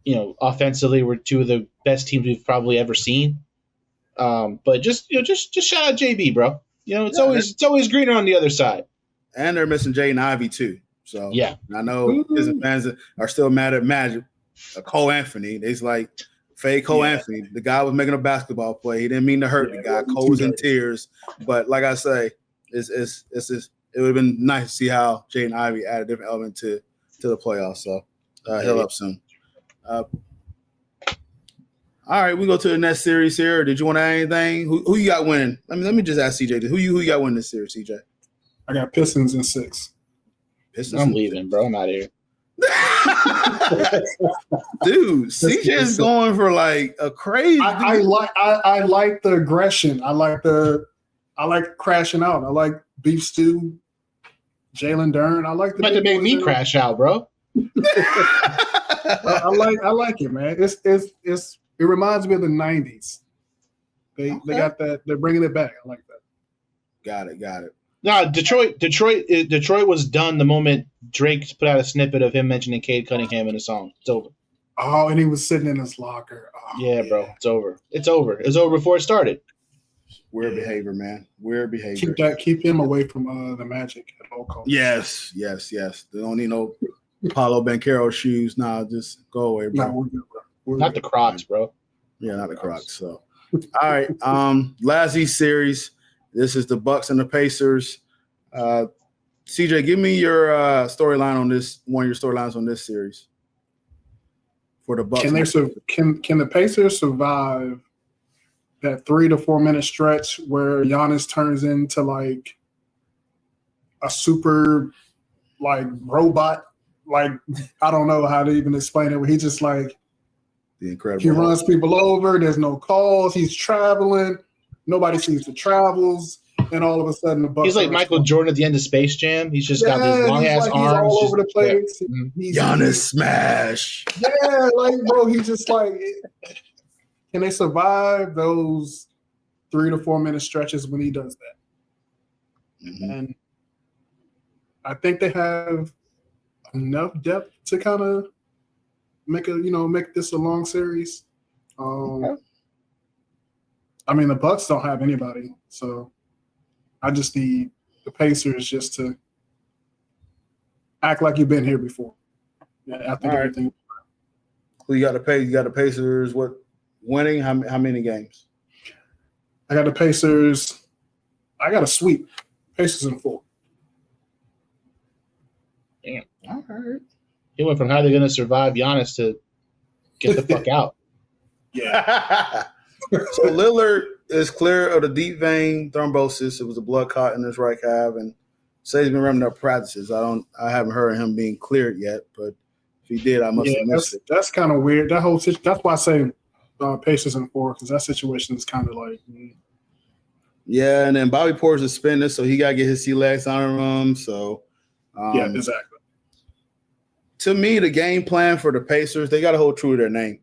you know, offensively were two of the best teams we've probably ever seen. But just shout out JB, bro. You know, it's always greener on the other side. And they're missing Jaden Ivey too. So yeah, I know Disney fans are still mad at Magic. Cole Anthony. They's like fake Cole Anthony. The guy was making a basketball play. He didn't mean to hurt the guy. Cole was in tears. But like I say, it would have been nice to see how Jaden Ivey added a different element to the playoffs. So he'll up soon. All right, we go to the next series here. Did you want to add anything? Who you got winning? Let me just ask CJ. Who you got winning this series, CJ? I got Pistons in 6. Pistons. I'm leaving, bro. I'm out of here. Dude, CJ is going for like a crazy. I like the aggression. I like crashing out. I like beef stew. Jalen Duran. I like the. About to make me crash out, bro. I like it, man. It reminds me of the 90s. They got that. They're bringing it back. I like that. Got it. No, Detroit was done the moment Drake put out a snippet of him mentioning Cade Cunningham in a song. It's over. Oh, and he was sitting in his locker. Oh, yeah, bro. It's over. It's over. It was over before it started. Weird behavior, man. Weird behavior. Keep him away from the Magic at all costs. Yes. They don't need no Paulo Banchero shoes. Nah, just go away, bro. No, we're good, bro. Not the Crocs, bro. Yeah, not the Crocs. So, all right. Last East series. This is the Bucks and the Pacers. CJ, give me your storyline on this. One of your storylines on this series for the Bucks. Can the Pacers survive that 3 to 4 minute stretch where Giannis turns into like a super like robot? Like I don't know how to even explain it. Where he just like The Incredible He Hulk. runs people over. The's no calls. He's traveling. Nobody sees the travels. And all of a sudden, the Bucks. He's like Michael Jordan at the end of Space Jam. He's just got these long ass like, arms. He's all over the place. Yeah. He's Giannis smash. Yeah, like bro, he's just like. Can they survive those 3 to 4 minute stretches when he does that? Mm-hmm. And I think they have enough depth to kind of make this a long series. I mean, the Bucks don't have anybody, so I just need the Pacers just to act like you've been here before. Yeah, I think everything. Who you got to pay? You got the Pacers. What winning? How many games? I got the Pacers. I got a sweep. Pacers in 4. Damn. All right. He went from how they're going to survive Giannis to get the fuck out. Yeah. So Lillard is clear of the deep vein thrombosis. It was a blood clot in his right calf, and says he's been running up practices. I haven't heard of him being cleared yet, but if he did, I must have missed it. That's kind of weird. That whole that's why I say Pacers in 4, because that situation is kind of like. Yeah, and then Bobby Portis is suspended, so he got to get his sea legs on him. So yeah, exactly. To me, the game plan for the Pacers, they got to hold true to their name.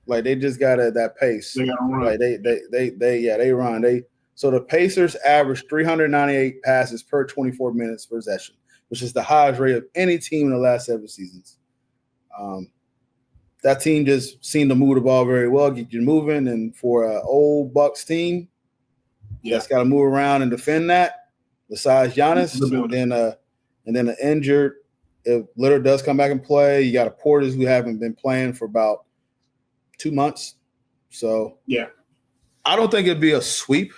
Like they just got that pace. They got to run. Like they run. So the Pacers average 398 passes per 24 minutes possession, which is the highest rate of any team in the last 7 seasons. That team just seemed to move the ball very well, get you moving, and for an old Bucks team, that's got to move around and defend that. Besides Giannis, and then an injured. If Lillard does come back and play, you got a Portis who haven't been playing for about 2 months. So yeah, I don't think it'd be a sweep,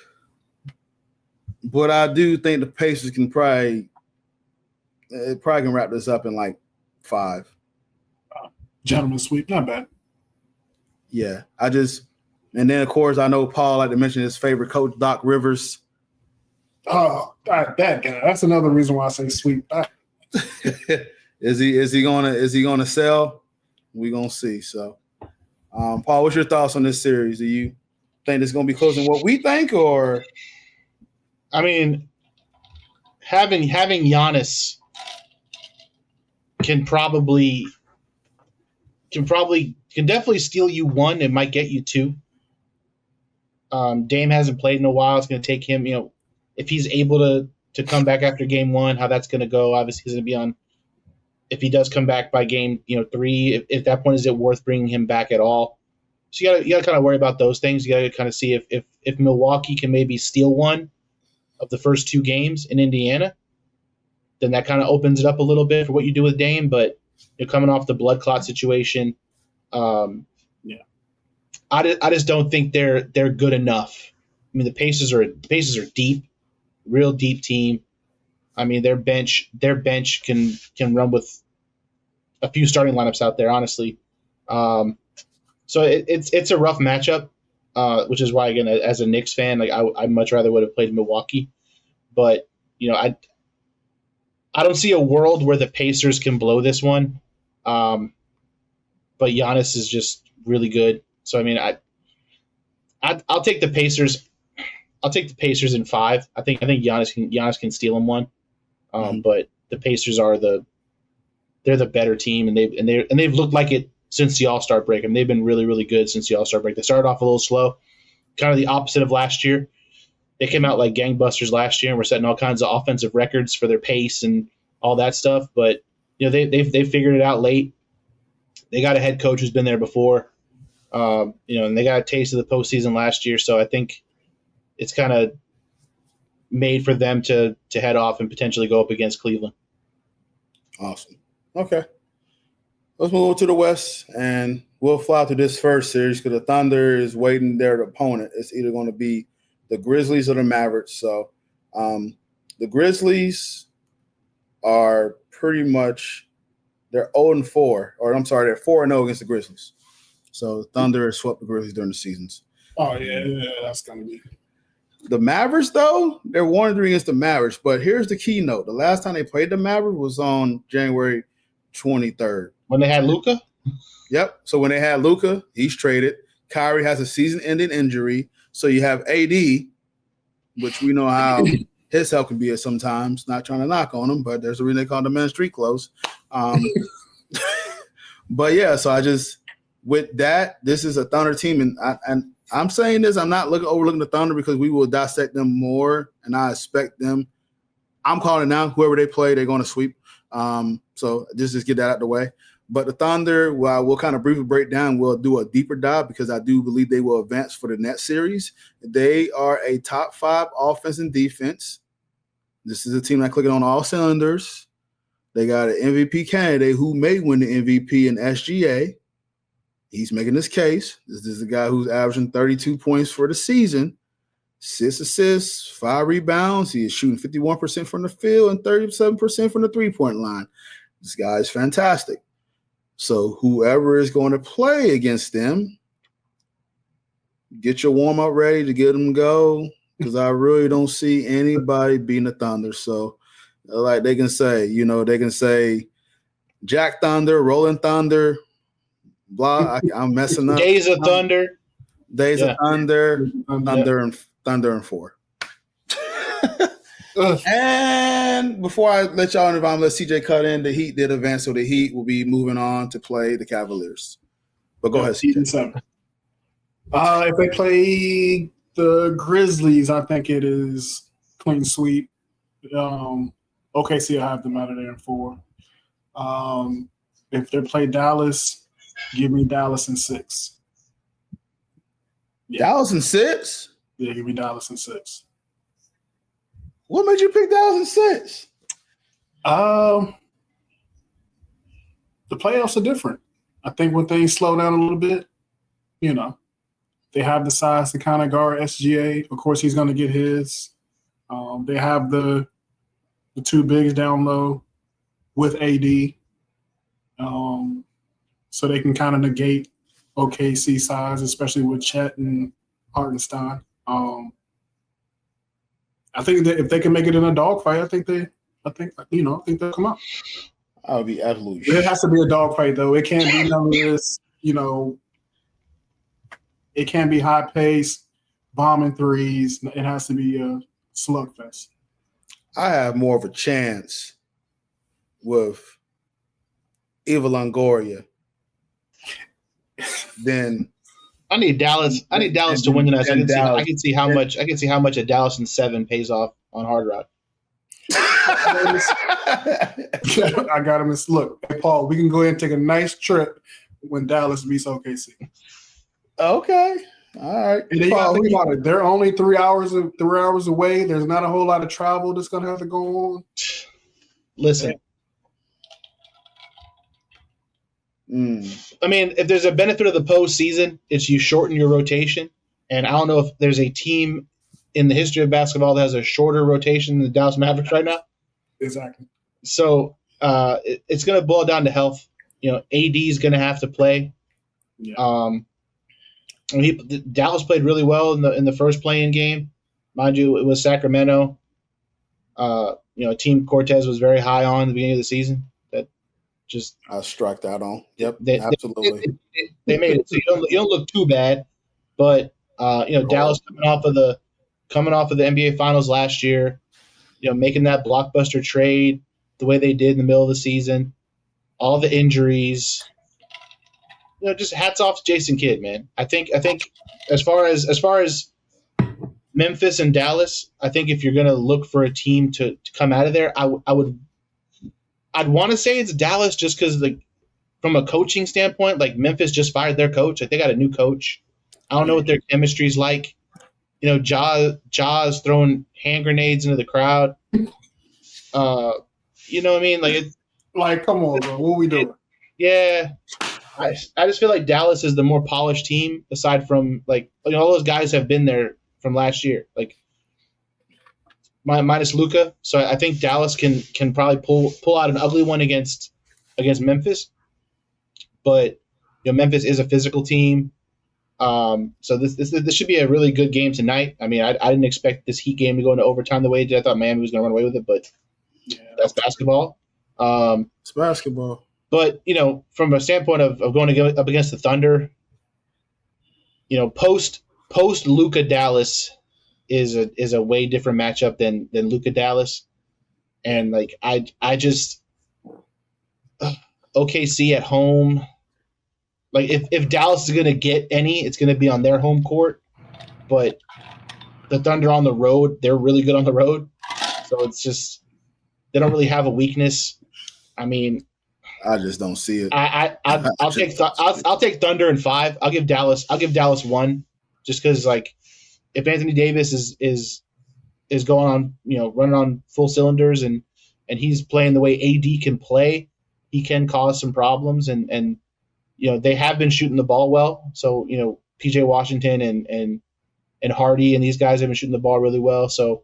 but I do think the Pacers can probably can wrap this up in like 5. Gentleman sweep, not bad. Yeah, and then of course I know Paul like to mention his favorite coach, Doc Rivers. Oh, that guy. That's another reason why I say sweep. Is he gonna sell? We're gonna see. So, Paul, what's your thoughts on this series? Do you think it's gonna be closer than what we think, or? I mean, having Giannis can definitely steal you 1. It might get you 2. Dame hasn't played in a while. It's going to take him, if he's able to come back after game 1, how that's going to go. Obviously, he's going to be on. If he does come back by game 3, at that point, is it worth bringing him back at all? So you got to kind of worry about those things. You got to kind of see if Milwaukee can maybe steal 1 of the first 2 games in Indiana, then that kind of opens it up a little bit for what you do with Dame. But you're coming off the blood clot situation. I just don't think they're good enough. I mean, the Pacers are deep, real deep team. I mean, their bench can run with a few starting lineups out there, honestly. So it's a rough matchup, which is why, again, as a Knicks fan, like I much rather would have played Milwaukee, but I don't see a world where the Pacers can blow this one. But Giannis is just really good. So I mean, I'll take the Pacers. I'll take the Pacers in 5. I think Giannis can steal him 1. But the Pacers they're the better team, and they've looked like it since the All-Star break. I mean, they've been really, really good since the All-Star break. They started off a little slow, kind of the opposite of last year. They came out like gangbusters last year and were setting all kinds of offensive records for their pace and all that stuff. But they figured it out late. They got a head coach who's been there before, and they got a taste of the postseason last year. So I think it's kind of made for them to head off and potentially go up against Cleveland. Awesome. Okay. Let's move on to the West, and we'll fly through this first series because the Thunder is waiting their opponent. It's either going to be the Grizzlies or the Mavericks. So the Grizzlies are pretty much they're 0-4, or I'm sorry, they're 4-0 against the Grizzlies. So the Thunder has swept the Grizzlies during the seasons. Oh yeah, that's gonna be. The Mavericks, though, they're 1-3 against the Mavericks. But here's the key note: the last time they played the Mavericks was on January 23rd. When they had Luka? Yep. So when they had Luka, he's traded. Kyrie has a season-ending injury. So you have AD, which we know how his health can be at sometimes. Not trying to knock on him, but there's a reason they call the men street clothes. But yeah, so with that, this is a Thunder team, and I'm saying this, I'm not overlooking the Thunder because we will dissect them more, and I expect them. I'm calling it now. Whoever they play, they're going to sweep. So just get that out of the way. But the Thunder, we'll kind of briefly break down. We'll do a deeper dive because I do believe they will advance for the next series. They are a top 5 offense and defense. This is a team that clicking on all cylinders. They got an MVP candidate who may win the MVP in SGA. He's making this case. This is a guy who's averaging 32 points for the season, 6 assists, 5 rebounds. He is shooting 51% from the field and 37% from the three-point line. This guy is fantastic. So whoever is going to play against them, get your warm-up ready to get them go because I really don't see anybody beating the Thunder. So like they can say Jack Thunder, Rolling Thunder, blah. I'm messing up. Days of Thunder. Days of Thunder, Thunder and 4. And before I let y'all know, I'm let CJ cut in. The Heat did advance, so the Heat will be moving on to play the Cavaliers. But go ahead, CJ. If they play the Grizzlies, I think it is clean sweep. OKC will have them out of there in 4. If they play Dallas, give me Dallas in 6. Yeah. Dallas in 6? Yeah, give me Dallas in 6. What made you pick Dallas in 6? The playoffs are different. I think when things slow down a little bit, they have the size to kind of guard SGA. Of course, he's going to get his. They have the 2 bigs down low with AD. So they can kind of negate OKC size, especially with Chet and Hartenstein. I think that if they can make it in a dogfight, I think they'll come out. I would be absolutely. It has to be a dogfight though. It can't be none of this. It can't be high pace, bombing threes. It has to be a slugfest. I have more of a chance with Eva Longoria than. I need Dallas to win tonight. So I can see how much a Dallas in 7 pays off on Hard Rock. I got him. Look, hey, Paul, we can go ahead and take a nice trip when Dallas beats OKC. Okay, all right. And then you got to think about it. They're only 3 hours away. There's not a whole lot of travel that's going to have to go on. Listen. I mean, if there's a benefit of the postseason, it's you shorten your rotation. And I don't know if there's a team in the history of basketball that has a shorter rotation than the Dallas Mavericks right now. Exactly. So it's going to boil down to health. AD is going to have to play. Yeah. Dallas played really well in the first play-in game. Mind you, it was Sacramento. Team Cortez was very high on at the beginning of the season. I struck that on. Yep, absolutely. They made it, so you don't look too bad. But Dallas coming off of the NBA Finals last year, making that blockbuster trade the way they did in the middle of the season, all the injuries, just hats off to Jason Kidd, man. I think as far as Memphis and Dallas, I think if you're going to look for a team to come out of there, I'd want to say it's Dallas just because, from a coaching standpoint, Memphis just fired their coach. They got a new coach. I don't know what their chemistry's like. Ja's throwing hand grenades into the crowd. You know what I mean? Come on, bro. What are we doing? Yeah. I just feel like Dallas is the more polished team, aside from, all those guys have been there from last year. Minus Luka, so I think Dallas can probably pull out an ugly one against Memphis, but Memphis is a physical team, so this should be a really good game tonight. I mean, I didn't expect this Heat game to go into overtime the way it did. I thought Miami was going to run away with it, but that's basketball. It's basketball. But from a standpoint of going up against the Thunder, post Luka Dallas is a way different matchup than Luka Dallas, and like I just OKC at home. Like if Dallas is gonna get any, it's gonna be on their home court, but the Thunder on the road, they're really good on the road, so it's just they don't really have a weakness. I mean, I just don't see it. I'll take Thunder in 5. I'll give Dallas 1, just because like if Anthony Davis is going on running on full cylinders and he's playing the way AD can play, he can cause some problems and they have been shooting the ball well. So PJ Washington and Hardy and these guys have been shooting the ball really well. So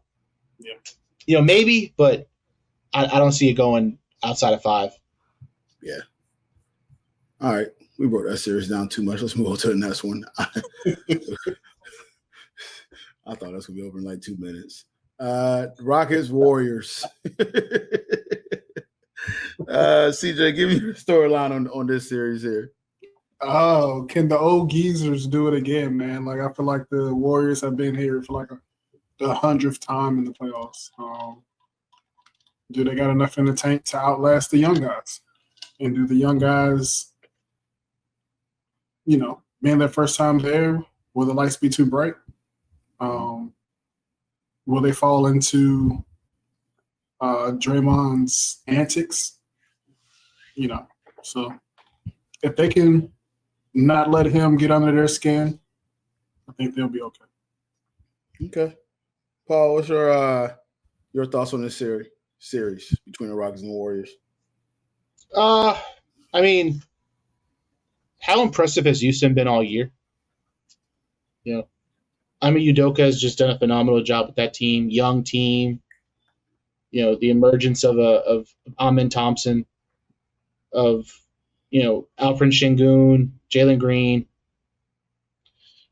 maybe, but I don't see it going outside of 5. Yeah. All right. We brought that series down too much. Let's move on to the next one. I thought that's going to be over in like 2 minutes. Rockets, Warriors. CJ, give me your storyline on this series here. Oh, can the old geezers do it again, man? Like, I feel like the Warriors have been here for like the 100th time in the playoffs. Do they got enough in the tank to outlast the young guys? And do the young guys, being their first time there, will the lights be too bright? Will they fall into Draymond's antics? So if they can not let him get under their skin, I think they'll be okay. Okay. Paul, what's your thoughts on this series between the Rockets and the Warriors? I mean, how impressive has Houston been all year? Udoka has just done a phenomenal job with that team, young team. The emergence of Amin Thompson, of Alfred Şengün, Jalen Green.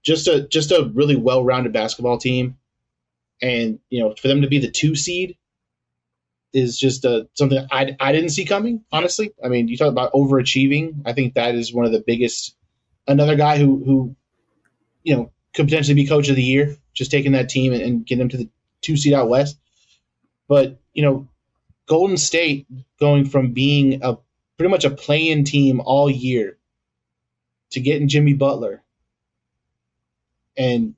Just a really well-rounded basketball team, and for them to be the 2 seed is just something I didn't see coming, honestly. I mean, you talk about overachieving. I think that is one of the biggest. Another guy who could potentially be coach of the year, just taking that team and getting them to the 2 seed out west. But Golden State going from being pretty much a play-in team all year to getting Jimmy Butler, and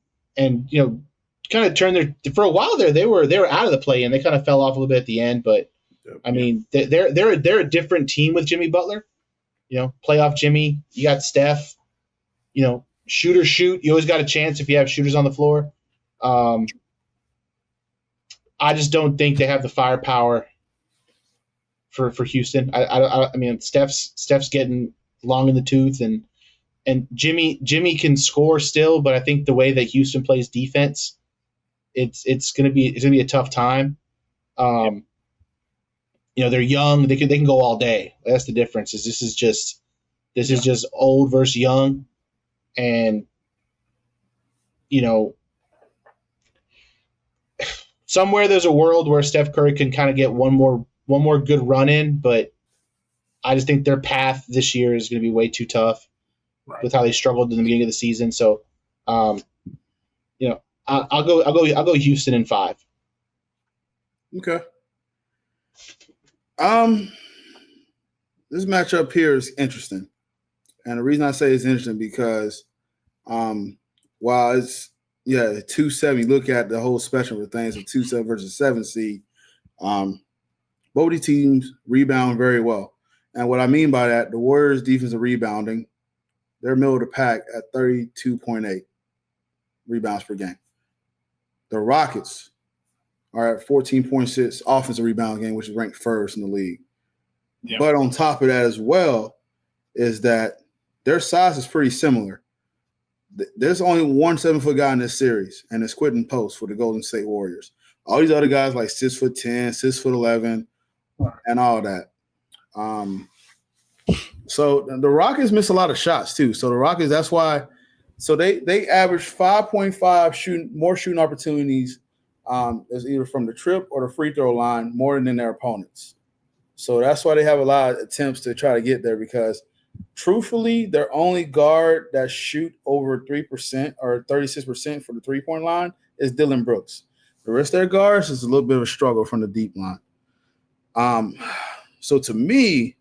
kind of turned for a while there. They were out of the play-in. They kind of fell off a little bit at the end, but I mean they're a different team with Jimmy Butler. Playoff Jimmy. You got Steph. Shooters shoot. You always got a chance if you have shooters on the floor. I just don't think they have the firepower for Houston. I mean, Steph's getting long in the tooth, and Jimmy can score still, but I think the way that Houston plays defense, it's gonna be a tough time. They're young. They can go all day. That's the difference. This is just old versus young, and somewhere there's a world where Steph Curry can kind of get one more good run in, but I just think their path this year is going to be way too tough with how they struggled in the beginning of the season. So, I'll go Houston in 5. Okay. This matchup here is interesting, and the reason I say it's interesting because, while it's 2-7, you look at the whole spectrum of things of 2-7 versus 7 seed. Both these teams rebound very well. And what I mean by that, the Warriors' defensive rebounding, they're middle of the pack at 32.8 rebounds per game. The Rockets are at 14.6 offensive rebound game, which is ranked first in the league. Yeah. But on top of that as well is that their size is pretty similar. There's only one 7-foot guy in this series, and it's Quentin Post for the Golden State Warriors. All these other guys like 6'10", 6'11", and all that. So the Rockets miss a lot of shots too. So the Rockets, that's why. So they average 5.5 more shooting opportunities, as either from the trip or the free throw line more than their opponents. So that's why they have a lot of attempts to try to get there because, truthfully, their only guard that shoot over 3% or 36% for the three-point line is Dylan Brooks. The rest of their guards is a little bit of a struggle from the deep line. So to me,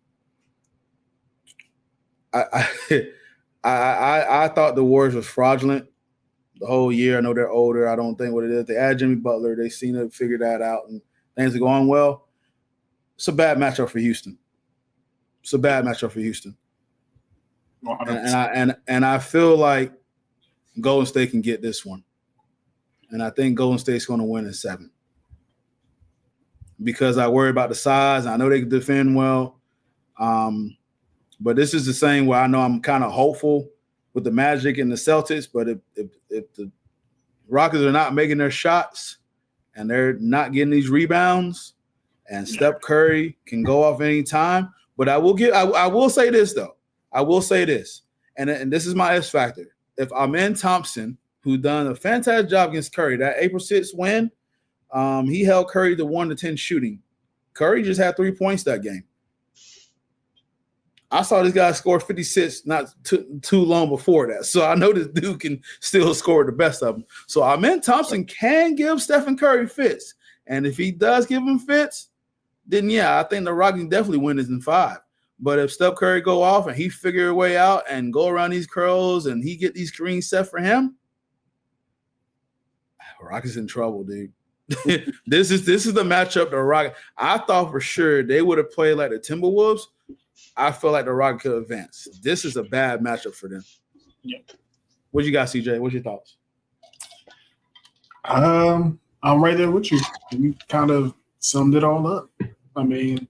I thought the Warriors was fraudulent the whole year. I know they're older. I don't think what it is. They add Jimmy Butler. They seem to figure that out, and things are going well. It's a bad matchup for Houston. And I feel like Golden State can get this one. And I think Golden State's going to win in 7. Because I worry about the size. I know they can defend well. But this is the same where I know I'm kind of hopeful with the Magic and the Celtics. But if the Rockets are not making their shots and they're not getting these rebounds, and Steph Curry can go off any time. But I will say this, though. I will say this, and this is my X factor. If Amen Thompson, who done a fantastic job against Curry, that April 6th win, he held Curry to 1 to 10 shooting. Curry just had 3 points that game. I saw this guy score 56 not too long before that. So I know this dude can still score the best of them. So Amen Thompson can give Stephen Curry fits. And if he does give him fits, then yeah, I think the Rockets definitely win this in 5. But if Steph Curry go off and he figure a way out and go around these curls and he get these screens set for him, Rockets in trouble, dude. This is the matchup the Rockets. I thought for sure they would have played like the Timberwolves. I feel like the Rockets could advance. This is a bad matchup for them. Yeah. What you got, CJ? What's your thoughts? I'm right there with you. You kind of summed it all up. I mean,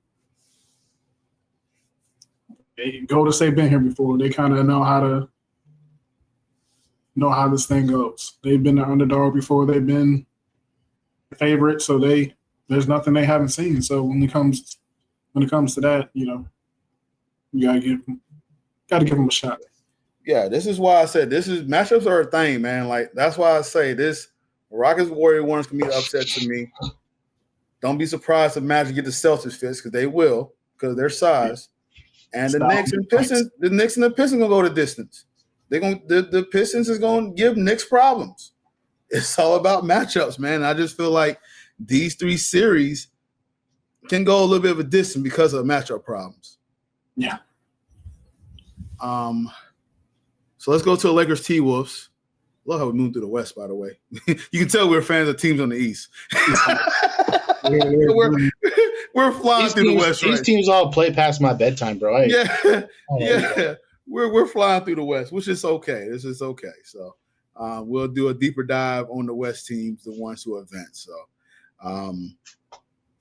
Golden State been here before. They kind of know how this thing goes. They've been the underdog before. They've been the favorite, so there's nothing they haven't seen. So when it comes to that, you gotta give them a shot. Yeah, this is why I said matchups are a thing, man. Like that's why I say this Rockets Warrior ones can be upset to me. Don't be surprised if Magic get the Celtics fits because they will because their size. And the Knicks and the Pistons gonna go the distance. The Pistons is gonna give Knicks problems. It's all about matchups, man. I just feel like these 3 series can go a little bit of a distance because of matchup problems. Yeah. So let's go to the Lakers T-Wolves. Love how we moved through the West, by the way. You can tell we're fans of teams on the East. We're flying through the West. These teams all play past my bedtime, bro. Yeah. We're flying through the West, which is okay. This is okay. So we'll do a deeper dive on the West teams, the ones who advance. So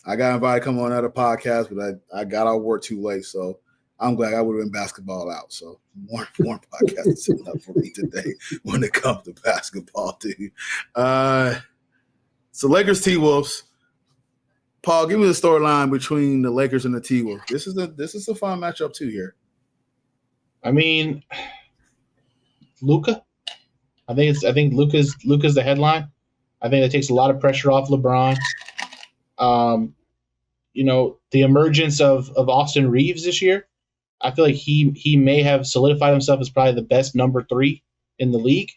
I got invited to come on another podcast, but I got out of work too late. So I'm glad I would have been basketball out. So one podcast is enough for me today when it comes to basketball, dude. So Lakers T-Wolves. Paul, give me the storyline between the Lakers and the T-Wolves. This is a fun matchup too here. I mean, Luka. I think Luka's the headline. I think that takes a lot of pressure off LeBron. The emergence of Austin Reeves this year, I feel like he may have solidified himself as probably the best number 3 in the league.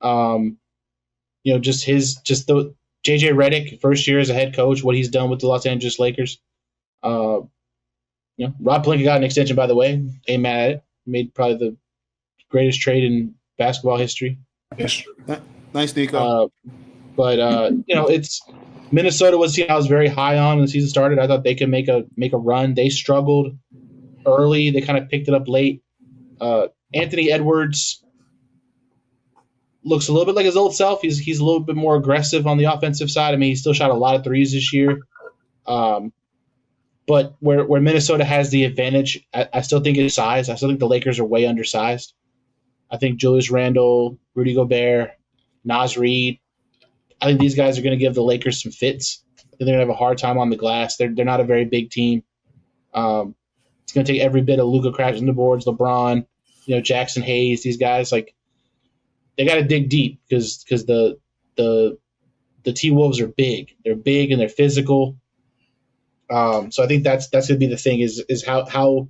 The JJ Redick, first year as a head coach, what he's done with the Los Angeles Lakers. Rob Pelinka got an extension, by the way. Ain't mad at it. Made probably the greatest trade in basketball history. Nice, Nico. It's Minnesota was a team I was very high on when the season started. I thought they could make a run. They struggled early. They kind of picked it up late. Anthony Edwards looks a little bit like his old self. He's a little bit more aggressive on the offensive side. I mean, he still shot a lot of threes this year. But where Minnesota has the advantage, I still think it's size. I still think the Lakers are way undersized. I think Julius Randle, Rudy Gobert, Naz Reid, I think these guys are going to give the Lakers some fits. I think they're going to have a hard time on the glass. They're not a very big team. It's going to take every bit of Luka crashing the boards, LeBron, Jackson Hayes, these guys. Like, they got to dig deep because the T-Wolves are big. They're big and they're physical. So I think that's going to be the thing is how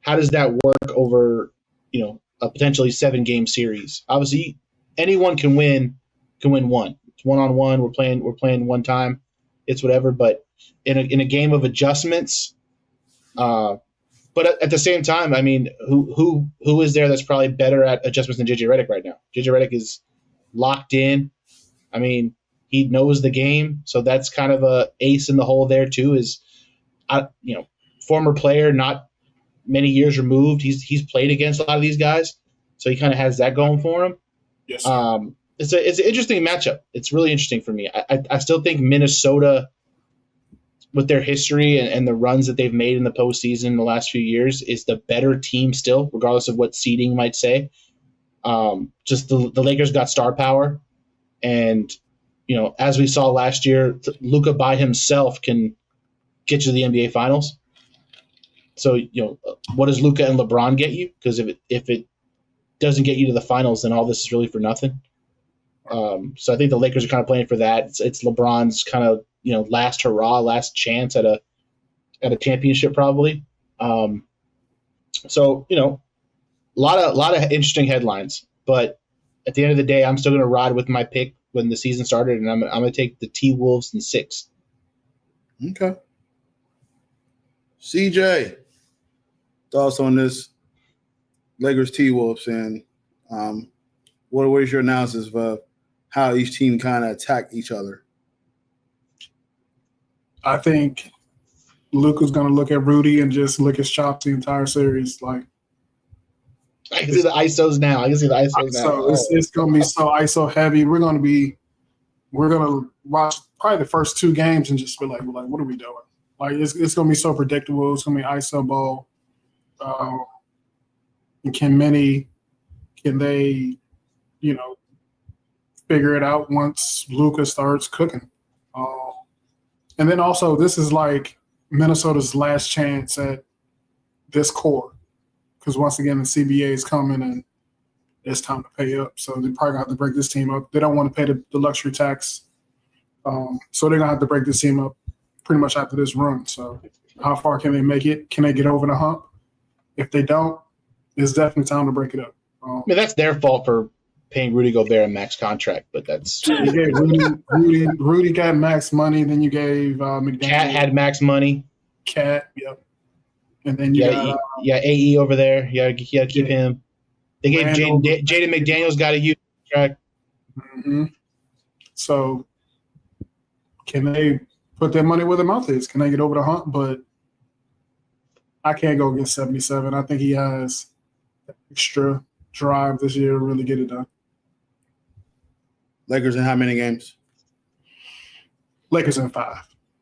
does that work over, a potentially 7-game series? Obviously, anyone can win one. It's one-on-one. We're playing one time. It's whatever. But in a game of adjustments, but at the same time, I mean, who is there that's probably better at adjustments than JJ Redick right now? JJ Redick is locked in. I mean, he knows the game, so that's kind of a ace in the hole there too. Former player, not many years removed. He's played against a lot of these guys, so he kind of has that going for him. Yes. It's an interesting matchup. It's really interesting for me. I still think Minnesota, with their history and the runs that they've made in the postseason in the last few years, is the better team still, regardless of what seeding might say. Just the Lakers got star power, and as we saw last year, Luka by himself can get you to the NBA Finals. So what does Luka and LeBron get you? Because if it doesn't get you to the finals, then all this is really for nothing. So I think the Lakers are kind of playing for that. It's LeBron's kind of last hurrah, last chance at a championship probably. So a lot of interesting headlines, but at the end of the day, I'm still going to ride with my pick when the season started, and I'm going to take the T-Wolves in 6. Okay. CJ, thoughts on this Lakers T-Wolves, and what is your analysis of how each team kind of attack each other? I think Luka's going to look at Rudy and just lick his chops the entire series. Like, I can see the ISOs now. It's going to be so ISO heavy. We're going to watch probably the first 2 games and just be like, what are we doing? Like, it's going to be so predictable. It's going to be ISO ball. And can they, figure it out once Luka starts cooking? And then also, this is like Minnesota's last chance at this core, because once again, the CBA is coming and it's time to pay up. So they probably have to break this team up. They don't want to pay the luxury tax, so they're gonna have to break this team up pretty much after this run. So how far can they make it? Can they get over the hump? If they don't, it's definitely time to break it up. I mean, that's their fault for paying Rudy Gobert a max contract, but that's you gave Rudy got max money. Then you gave McDaniel. Cat had max money. Cat, yep. And then you got AE over there. You gotta keep him. They gave Jaden McDaniels got a huge contract. Mm-hmm. So can they put their money where their mouth is? Can they get over the hump? But I can't go against 77. I think he has extra drive this year to really get it done. Lakers in how many games? Lakers in 5.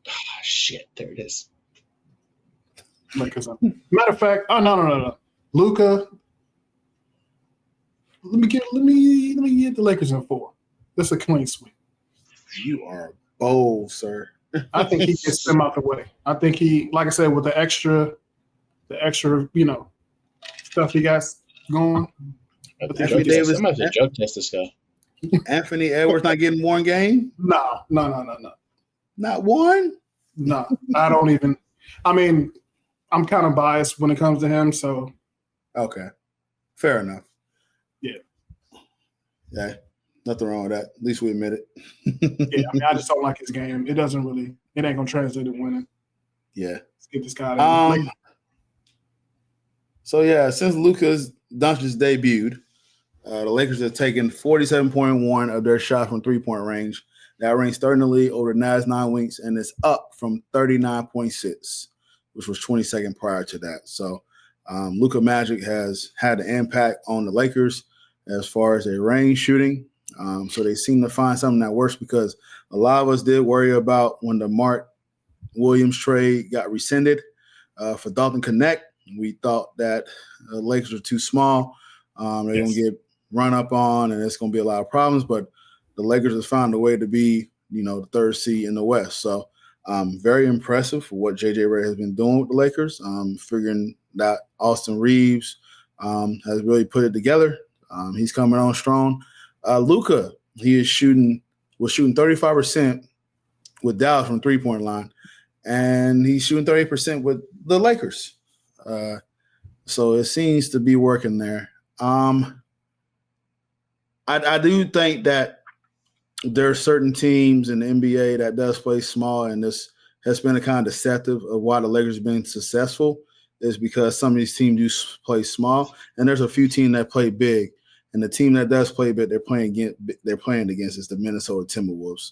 Oh, shit, there it is. Lakers in. Matter of fact, no. Luka. Let me get the Lakers in 4. This is a clean sweep. You are bold, sir. I think he gets them out the way. I think he, like I said, with the extra, stuff he got going. Anthony Davis. I'm going to drug test this guy. Anthony Edwards not getting one game? No. Not one? No, I don't even. I mean, I'm kind of biased when it comes to him, so. Okay. Fair enough. Yeah, nothing wrong with that. At least we admit it. Yeah, I mean, I just don't like his game. It ain't going to translate to winning. Yeah. Let's get this guy out of here. So, since Luka's Doncic debuted, the Lakers have taken 47.1 of their shots from three-point range. That ranks third in the league over the last 9 weeks, and it's up from 39.6, which was 22nd prior to that. So, Luka Magic has had an impact on the Lakers as far as their range shooting. So they seem to find something that works, because a lot of us did worry about when the Mark Williams trade got rescinded for Dalton Connect. We thought that the Lakers were too small. They're going to get run up on, and it's going to be a lot of problems. But the Lakers have found a way to be, the 3rd seed in the West. So very impressive for what J.J. Redick has been doing with the Lakers, figuring that Austin Reeves has really put it together. He's coming on strong. Luka, he was shooting 35% with Dallas from three-point line, and he's shooting 38% with the Lakers. So it seems to be working there. I do think that there are certain teams in the NBA that does play small, and this has been a kind of deceptive of why the Lakers have been successful is because some of these teams do play small, and there's a few teams that play big. And the team that does play big, they're playing against is the Minnesota Timberwolves.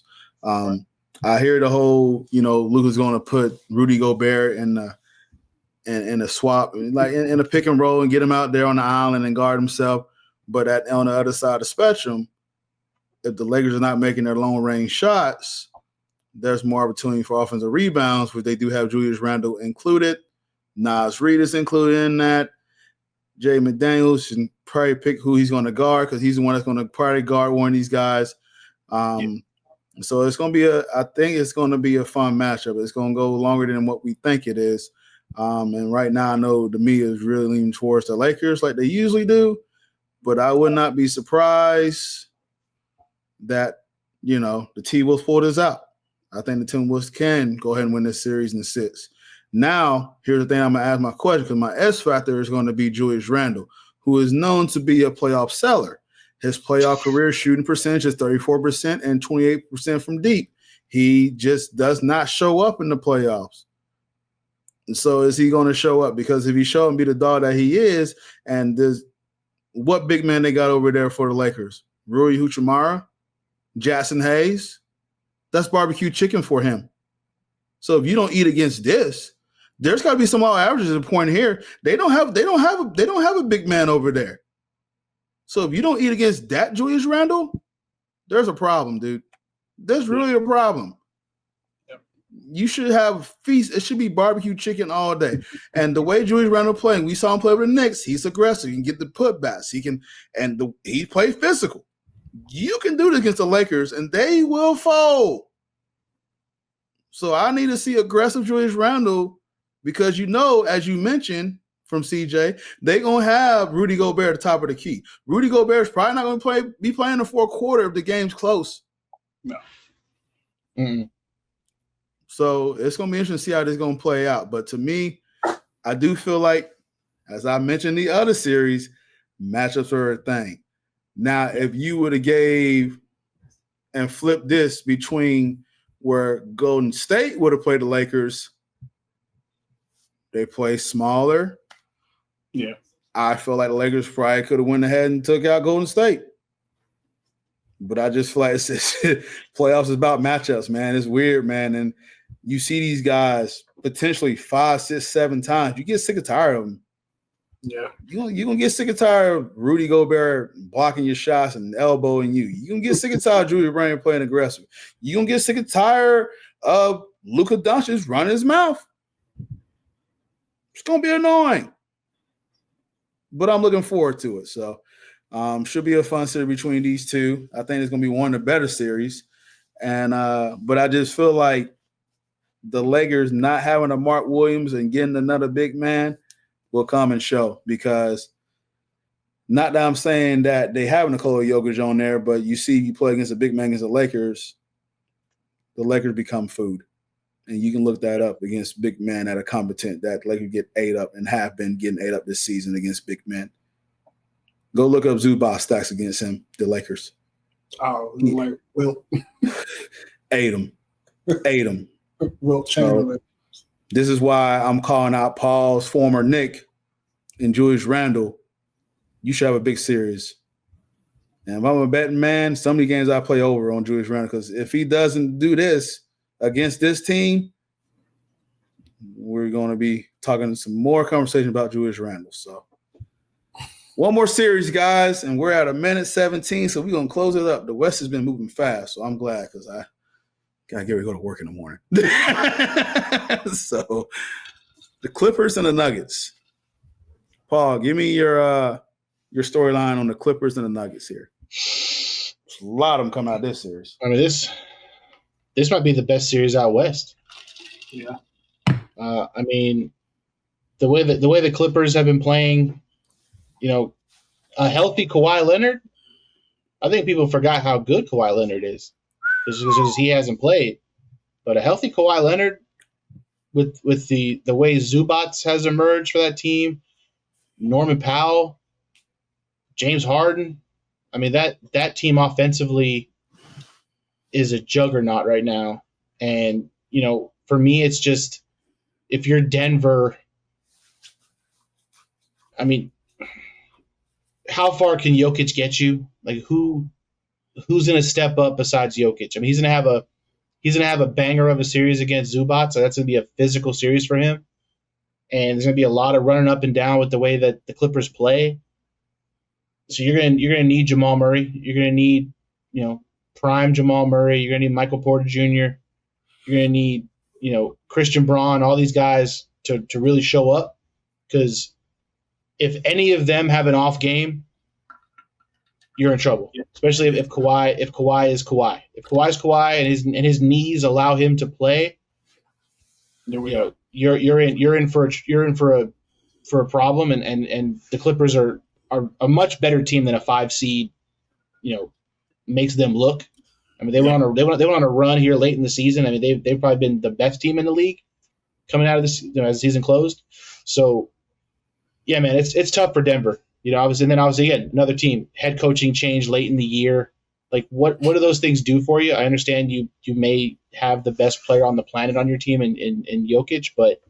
I hear the whole, Luka's going to put Rudy Gobert in a swap, like in a pick and roll, and get him out there on the island and guard himself. But on the other side of the spectrum, if the Lakers are not making their long range shots, there's more opportunity for offensive rebounds, which they do have Julius Randle included. Nas Reed is included in that. Jay McDaniels should probably pick who he's going to guard because he's the one that's going to probably guard one of these guys. So it's going to be I think it's going to be a fun matchup. It's going to go longer than what we think it is. And right now I know the media is really leaning towards the Lakers like they usually do, but I would not be surprised that, the T-Wolves pull this out. I think the Timberwolves can go ahead and win this series in 6. Now, here's the thing I'm going to ask my question because my S factor is going to be Julius Randle, who is known to be a playoff seller. His playoff career shooting percentage is 34% and 28% from deep. He just does not show up in the playoffs. And so is he going to show up? Because if he show up and be the dog that he is, and what big man they got over there for the Lakers? Rui Hachimura, Jackson Hayes. That's barbecue chicken for him. So if you don't eat against this, there's got to be some all averages at a point here. They don't have a big man over there. So if you don't eat against that Julius Randle, there's a problem, dude. There's really a problem. Yep. You should have feast. It should be barbecue chicken all day. And the way Julius Randle playing, we saw him play with the Knicks. He's aggressive. He can get the putbacks. He plays physical. You can do this against the Lakers, and they will fold. So I need to see aggressive Julius Randle because as you mentioned from CJ, they're going to have Rudy Gobert at the top of the key. Rudy Gobert is probably not going to be playing the fourth quarter if the game's close. No. Mm-hmm. So it's going to be interesting to see how this is going to play out. But to me, I do feel like, as I mentioned the other series, matchups are a thing. Now, if you would have gave and flipped this between where Golden State would have played the Lakers, they play smaller. Yeah. I feel like the Lakers probably could have went ahead and took out Golden State. But I just feel like playoffs is about matchups, man. It's weird, man. And you see these guys potentially 5, 6, 7 times. You get sick and tired of them. Yeah. You're going to get sick and tired of Rudy Gobert blocking your shots and elbowing you. You're going to get sick and tired of Julius Randle playing aggressive. You're going to get sick and tired of Luka Doncic running his mouth. It's going to be annoying. But I'm looking forward to it. So should be a fun series between these two. I think it's going to be one of the better series. And but I just feel like the Lakers not having a Mark Williams and getting another big man will come and show, because not that I'm saying that they have Nikola Jokic on there, but you see you play against a big man against the Lakers become food. And you can look that up against big men that are competent, that Lakers get ate up and have been getting ate up this season against big men. Go look up Zubac stats against him, the Lakers. Oh, like Wilt. Ate him. Wilt Chamberlain. This is why I'm calling out Paul's former Nick and Julius Randle. You should have a big series. And if I'm a betting man, some of the games I play over on Julius Randle, because if he doesn't do this against this team, we're going to be talking some more conversation about Julius Randle. So one more series, guys, and we're at 1:17, so we're going to close it up. The West has been moving fast, so I'm glad because I got to get ready to go to work in the morning. So the Clippers and the Nuggets. Paul, give me your storyline on the Clippers and the Nuggets here. There's a lot of them coming out of this series. I mean, this might be the best series out west. Yeah. I mean, the way the Clippers have been playing, a healthy Kawhi Leonard. I think people forgot how good Kawhi Leonard is, just because he hasn't played. But a healthy Kawhi Leonard, with the way Zubats has emerged for that team, Norman Powell, James Harden. I mean, that team offensively is a juggernaut right now. And, for me, it's just, if you're Denver, I mean, how far can Jokic get you? Like, who's going to step up besides Jokic? I mean, he's going to have a banger of a series against Zubats, so that's going to be a physical series for him. And there's going to be a lot of running up and down with the way that the Clippers play. So you're going to need Jamal Murray. You're going to need, prime Jamal Murray. You're going to need Michael Porter Jr. You're going to need, Christian Braun, all these guys to really show up. Because if any of them have an off game, you're in trouble. Yeah. Especially if Kawhi is Kawhi. If Kawhi is Kawhi and his knees allow him to play, you're in for a problem. And the Clippers are a much better team than a 5 seed, makes them look. I mean, they went on a run here late in the season. I mean, they've probably been the best team in the league coming out of this, as the season closed. So, yeah, man, it's tough for Denver. Obviously, again, another team, head coaching change late in the year. Like, what do those things do for you? I understand you may have the best player on the planet on your team in Jokic, but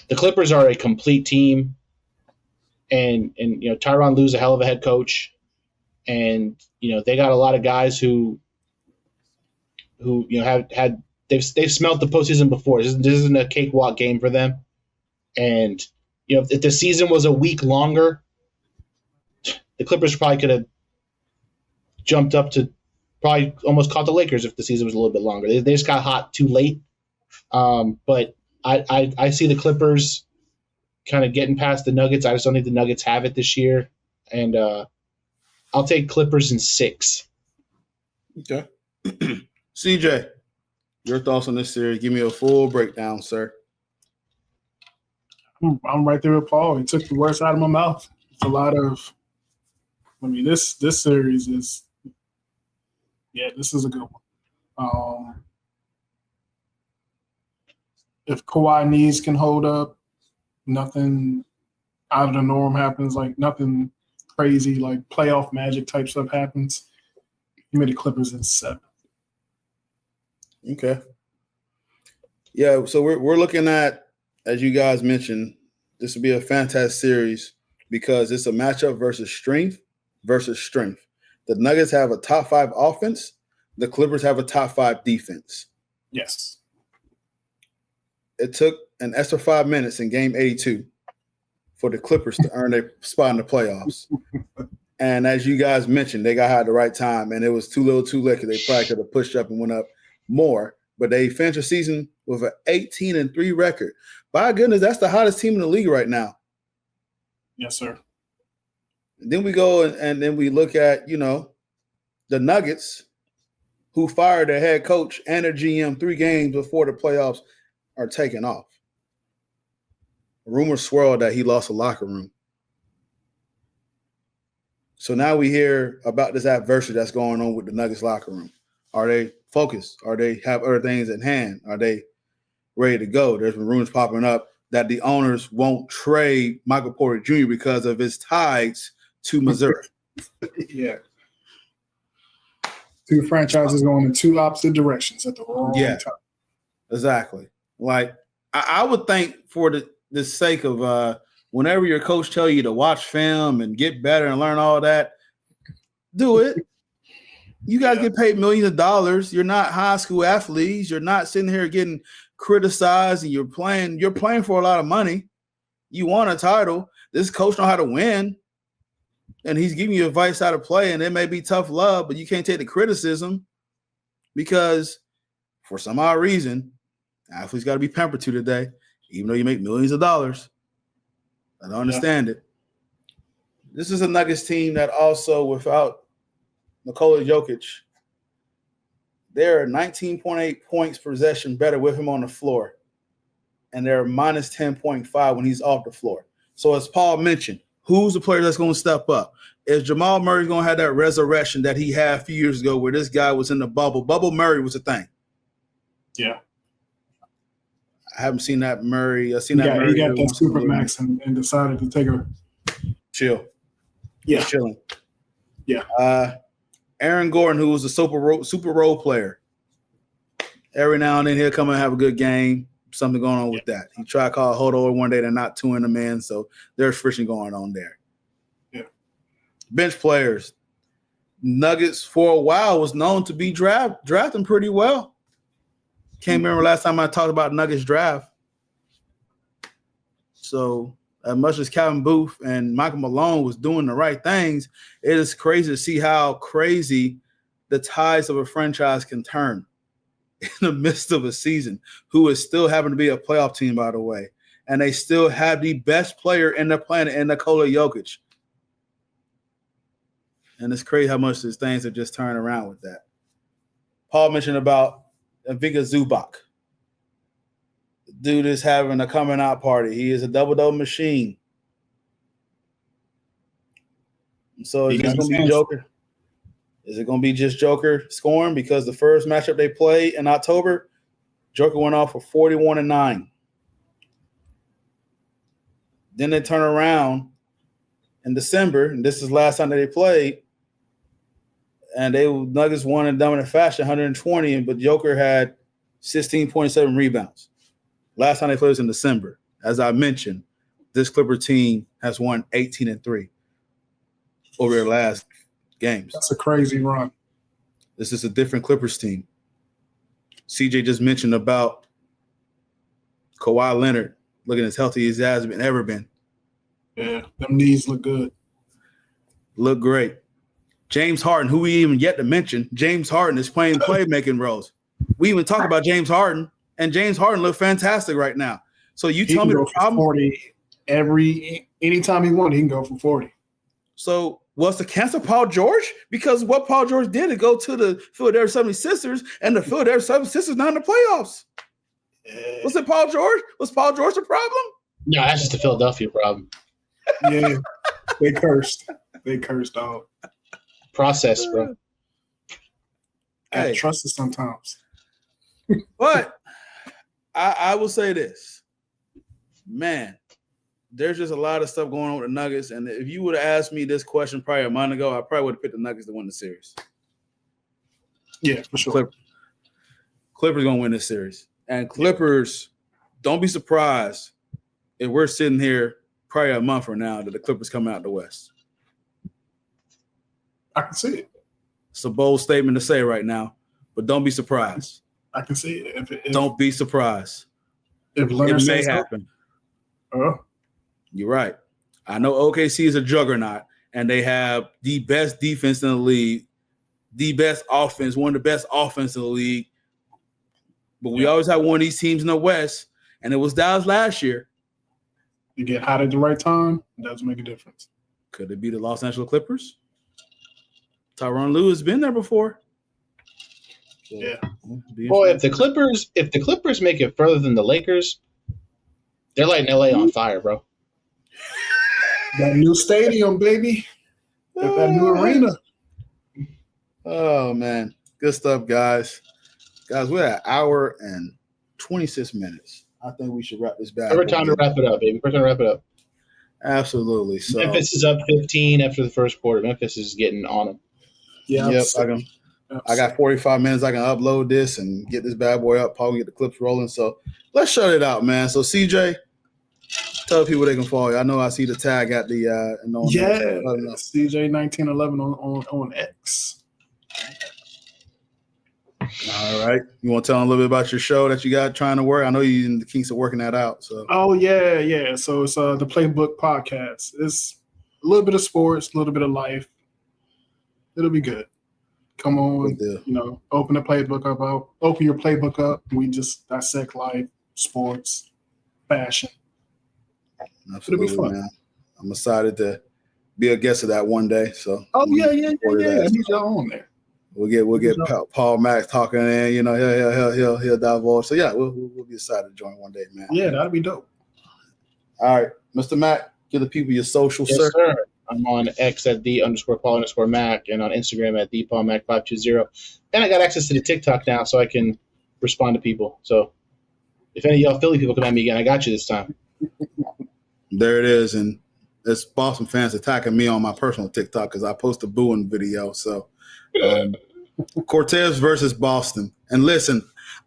the Clippers are a complete team. And Tyronn Lue's a hell of a head coach, and they got a lot of guys who they've smelt the postseason before. This isn't a cakewalk game for them, and if the season was a week longer, the Clippers probably could have jumped up to probably almost caught the Lakers if the season was a little bit longer. They just got hot too late, but I see the Clippers kind of getting past the Nuggets. I just don't think the Nuggets have it this year. And I'll take Clippers in 6. Okay. CJ, your thoughts on this series? Give me a full breakdown, sir. I'm right there with Paul. He took the words out of my mouth. It's a lot of – this series is – this is a good one. If Kawhi knees can hold up, nothing out of the norm happens, like nothing crazy, like playoff magic type stuff happens. He made the Clippers in 7. Okay. Yeah, so we're looking at, as you guys mentioned, this will be a fantastic series because it's a matchup versus strength. The Nuggets have a top 5 offense. The Clippers have a top 5 defense. Yes. It took an extra 5 minutes in game 82 for the Clippers to earn a spot in the playoffs. And as you guys mentioned, they got hot at the right time, and it was too little too late because they probably could have pushed up and went up more. But they finished the season with an 18-3 record. By goodness, that's the hottest team in the league right now. Yes, sir. And then we go and then we look at, the Nuggets, who fired their head coach and their GM 3 games before the playoffs are taken off. Rumors swirled that he lost a locker room. So now we hear about this adversity that's going on with the Nuggets locker room. Are they focused? Are they have other things at hand? Are they ready to go? There's been rumors popping up that the owners won't trade Michael Porter Jr. because of his ties to Missouri. Yeah. 2 franchises going in 2 opposite directions at the wrong time. Exactly. Like, I would think for the sake of whenever your coach tell you to watch film and get better and learn all that, do it. You guys get paid millions of dollars. You're not high school athletes. You're not sitting here getting criticized, and you're playing for a lot of money. You want a title. This coach know how to win, and he's giving you advice how to play, and it may be tough love, but you can't take the criticism because for some odd reason, athletes got to be pampered to today, even though you make millions of dollars. I don't understand it. This is a Nuggets team that also, without Nikola Jokic, they're 19.8 points per possession better with him on the floor. And they're minus 10.5 when he's off the floor. So as Paul mentioned, who's the player that's going to step up? Is Jamal Murray going to have that resurrection that he had a few years ago where this guy was in the bubble? Bubble Murray was a thing. Yeah. I haven't seen that Murray. I've seen He that got, Murray. he got that super max and decided to take a chill. Yeah. He's chilling. Yeah. Aaron Gordon, who was a super role player. Every now and then he'll come and have a good game. Something going on with that. He tried to call a holdover one day. They're not touring him in, so there's friction going on there. Yeah. Bench players. Nuggets for a while was known to be drafting pretty well. Can't remember last time I talked about Nuggets draft. So as much as Calvin Booth and Michael Malone was doing the right things, it is crazy to see how crazy the tides of a franchise can turn in the midst of a season, who is still having to be a playoff team, by the way. And they still have the best player in the planet in Nikola Jokic. And it's crazy how much these things have just turned around with that. Paul mentioned about Ivica Zubac. The dude is having a coming out party. He is a double-double machine. So is it going to be Joker? Is it going to be just Joker scoring? Because the first matchup they played in October, Joker went off for 41-9. Then they turn around in December, and this is the last time that they played, and Nuggets won in dominant fashion, 120, but Joker had 16.7 rebounds. Last time they played was in December. As I mentioned, this Clipper team has won 18-3 over their last games. That's a crazy run. This is a different Clippers team. CJ just mentioned about Kawhi Leonard looking as healthy as he has ever been. Yeah, them knees look good. Look great. James Harden, who we even yet to mention, James Harden is playing playmaking roles. We even talk about James Harden, and James Harden look fantastic right now. So you tell me the problem. 40 anytime he wants, he can go for 40. So was the cancel Paul George? Because what Paul George did is go to the Philadelphia 76ers, and the Philadelphia 76ers not in the playoffs. Was it Paul George? Was Paul George the problem? No, that's just a Philadelphia problem. Yeah, they cursed. They cursed, dog. Process, bro. Gotta trust it sometimes. But I will say this. Man, there's just a lot of stuff going on with the Nuggets. And if you would have asked me this question probably a month ago, I probably would have picked the Nuggets to win the series. Yeah, for sure. Clippers going to win this series. And Clippers, don't be surprised if we're sitting here probably a month from now that the Clippers come out the West. I can see it. It's a bold statement to say right now, but don't be surprised. I can see it. If don't be surprised. If Leonard it may happen. You're right. I know OKC is a juggernaut, and they have the best defense in the league, the best offense, one of the best offense in the league. But we always have one of these teams in the West, and it was Dallas last year. You get hot at the right time, it does make a difference. Could it be the Los Angeles Clippers? Tyronn Lue has been there before. So, yeah. Boy, if the Clippers make it further than the Lakers, they're lighting LA on fire, bro. That new stadium, baby. That new arena. Oh, man. Good stuff, guys. Guys, we're at an hour and 26 minutes. I think we should wrap this back. Perfect time to wrap it up, baby. Perfect time to wrap it up. Absolutely. So Memphis is up 15 after the first quarter. Memphis is getting on them. Yeah, yep. I got 45 minutes. I can upload this and get this bad boy up. Paul can get the clips rolling. So let's shut it out, man. So CJ, tell people they can follow you. I know I see the tag at the CJ 1911 on X. All right. You want to tell them a little bit about your show that you got trying to work? I know you in the kinks of working that out. So yeah. So it's the Playbook Podcast. It's a little bit of sports, a little bit of life. It'll be good. Come on, open the playbook up. Open your playbook up. We just dissect life, sports, fashion. Absolutely, it'll be fun. Man. I'm excited to be a guest of that one day. So yeah. He's on there. We'll get Paul Max talking, and he'll divulge. So yeah, we'll be excited to join one day, man. Yeah, that'd be dope. All right, Mr. Mac, give the people your social, yes, sir. I'm on X at _Paul_Mac and on Instagram at thePaulMac520. And I got access to the TikTok now, so I can respond to people. So If any of y'all Philly people come at me again, I got you this time. There it is, and it's Boston fans attacking me on my personal TikTok because I posted a booing video. So, Cortez versus Boston. And listen,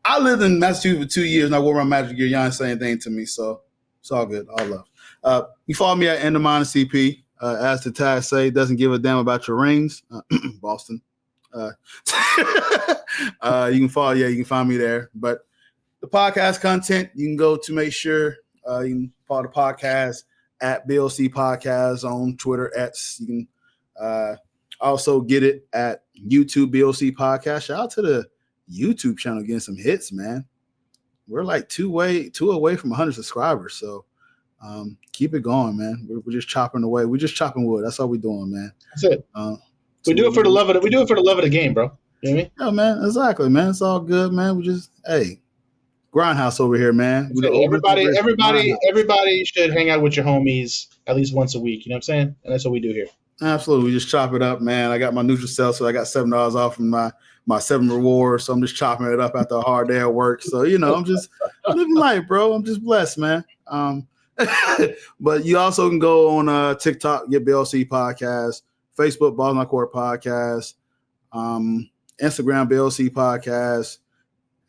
I lived in Massachusetts for 2 years, and I wore my Magic gear. Y'all ain't saying anything to me, so it's all good. All love. You follow me at Endemine CP. As the tag say, doesn't give a damn about your rings. Boston. You can follow. Yeah, you can find me there. But the podcast content, you can go to make sure you can follow the podcast at BLC Podcast on Twitter. You can also get it at YouTube BLC Podcast. Shout out to the YouTube channel getting some hits, man. We're like two away from 100 subscribers. So keep it going, man. We're just chopping away. We're just chopping wood. That's all we're doing, man. That's it. We do it for the love of it. We do it for the love of the game, bro. You know what I mean? Yeah, man. Exactly, man. It's all good, man. We just grindhouse over here, man. Everybody should hang out with your homies at least once a week. You know what I'm saying? And that's what we do here. Absolutely. We just chop it up, man. I got my Nutricell, so I got $7 off from my 7 rewards. So I'm just chopping it up after a hard day at work. So, I'm just living life, bro. I'm just blessed, man. But you also can go on TikTok, get BLC Podcast, Facebook, Balls on Court Podcast, Instagram, BLC Podcast.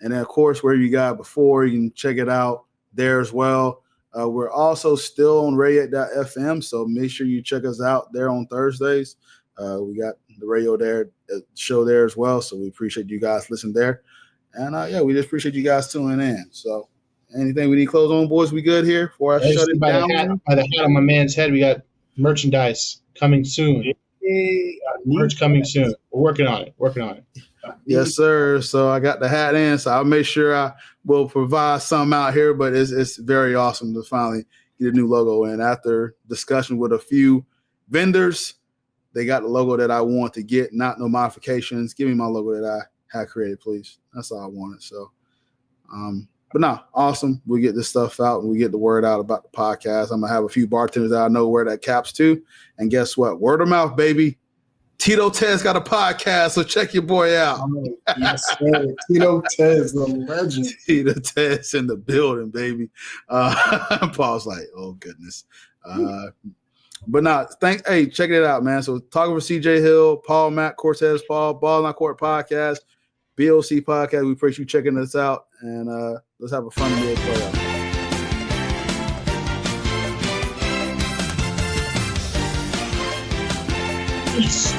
And then, of course, where you got before, you can check it out there as well. We're also still on radio.fm, so make sure you check us out there on Thursdays. We got the radio there, show there as well, so we appreciate you guys listening there. And, we just appreciate you guys tuning in. So anything we need to close on, boys? We good here before I shut it down? By the hat on my man's head, we got merchandise coming soon. Merch coming soon. We're working on it. Yes, sir. So I got the hat in, so I'll make sure I will provide some out here, but it's very awesome to finally get a new logo in. After discussion with a few vendors, they got the logo that I want to get, not no modifications. Give me my logo that I had created, please. That's all I wanted. So, but no, awesome. We get this stuff out and we get the word out about the podcast. I'm going to have a few bartenders that I know where that caps to. And guess what? Word of mouth, baby. Tito Tez got a podcast, so check your boy out. Yes, sir. Tito Tez, the legend. Tito Tez in the building, baby. Paul's like, oh, goodness. But no, check it out, man. So talking with CJ Hill, Paul, Matt, Cortez, Paul, Ball on Court Podcast, BLC Podcast. We appreciate you checking us out, and let's have a fun NBA playoff. Peace.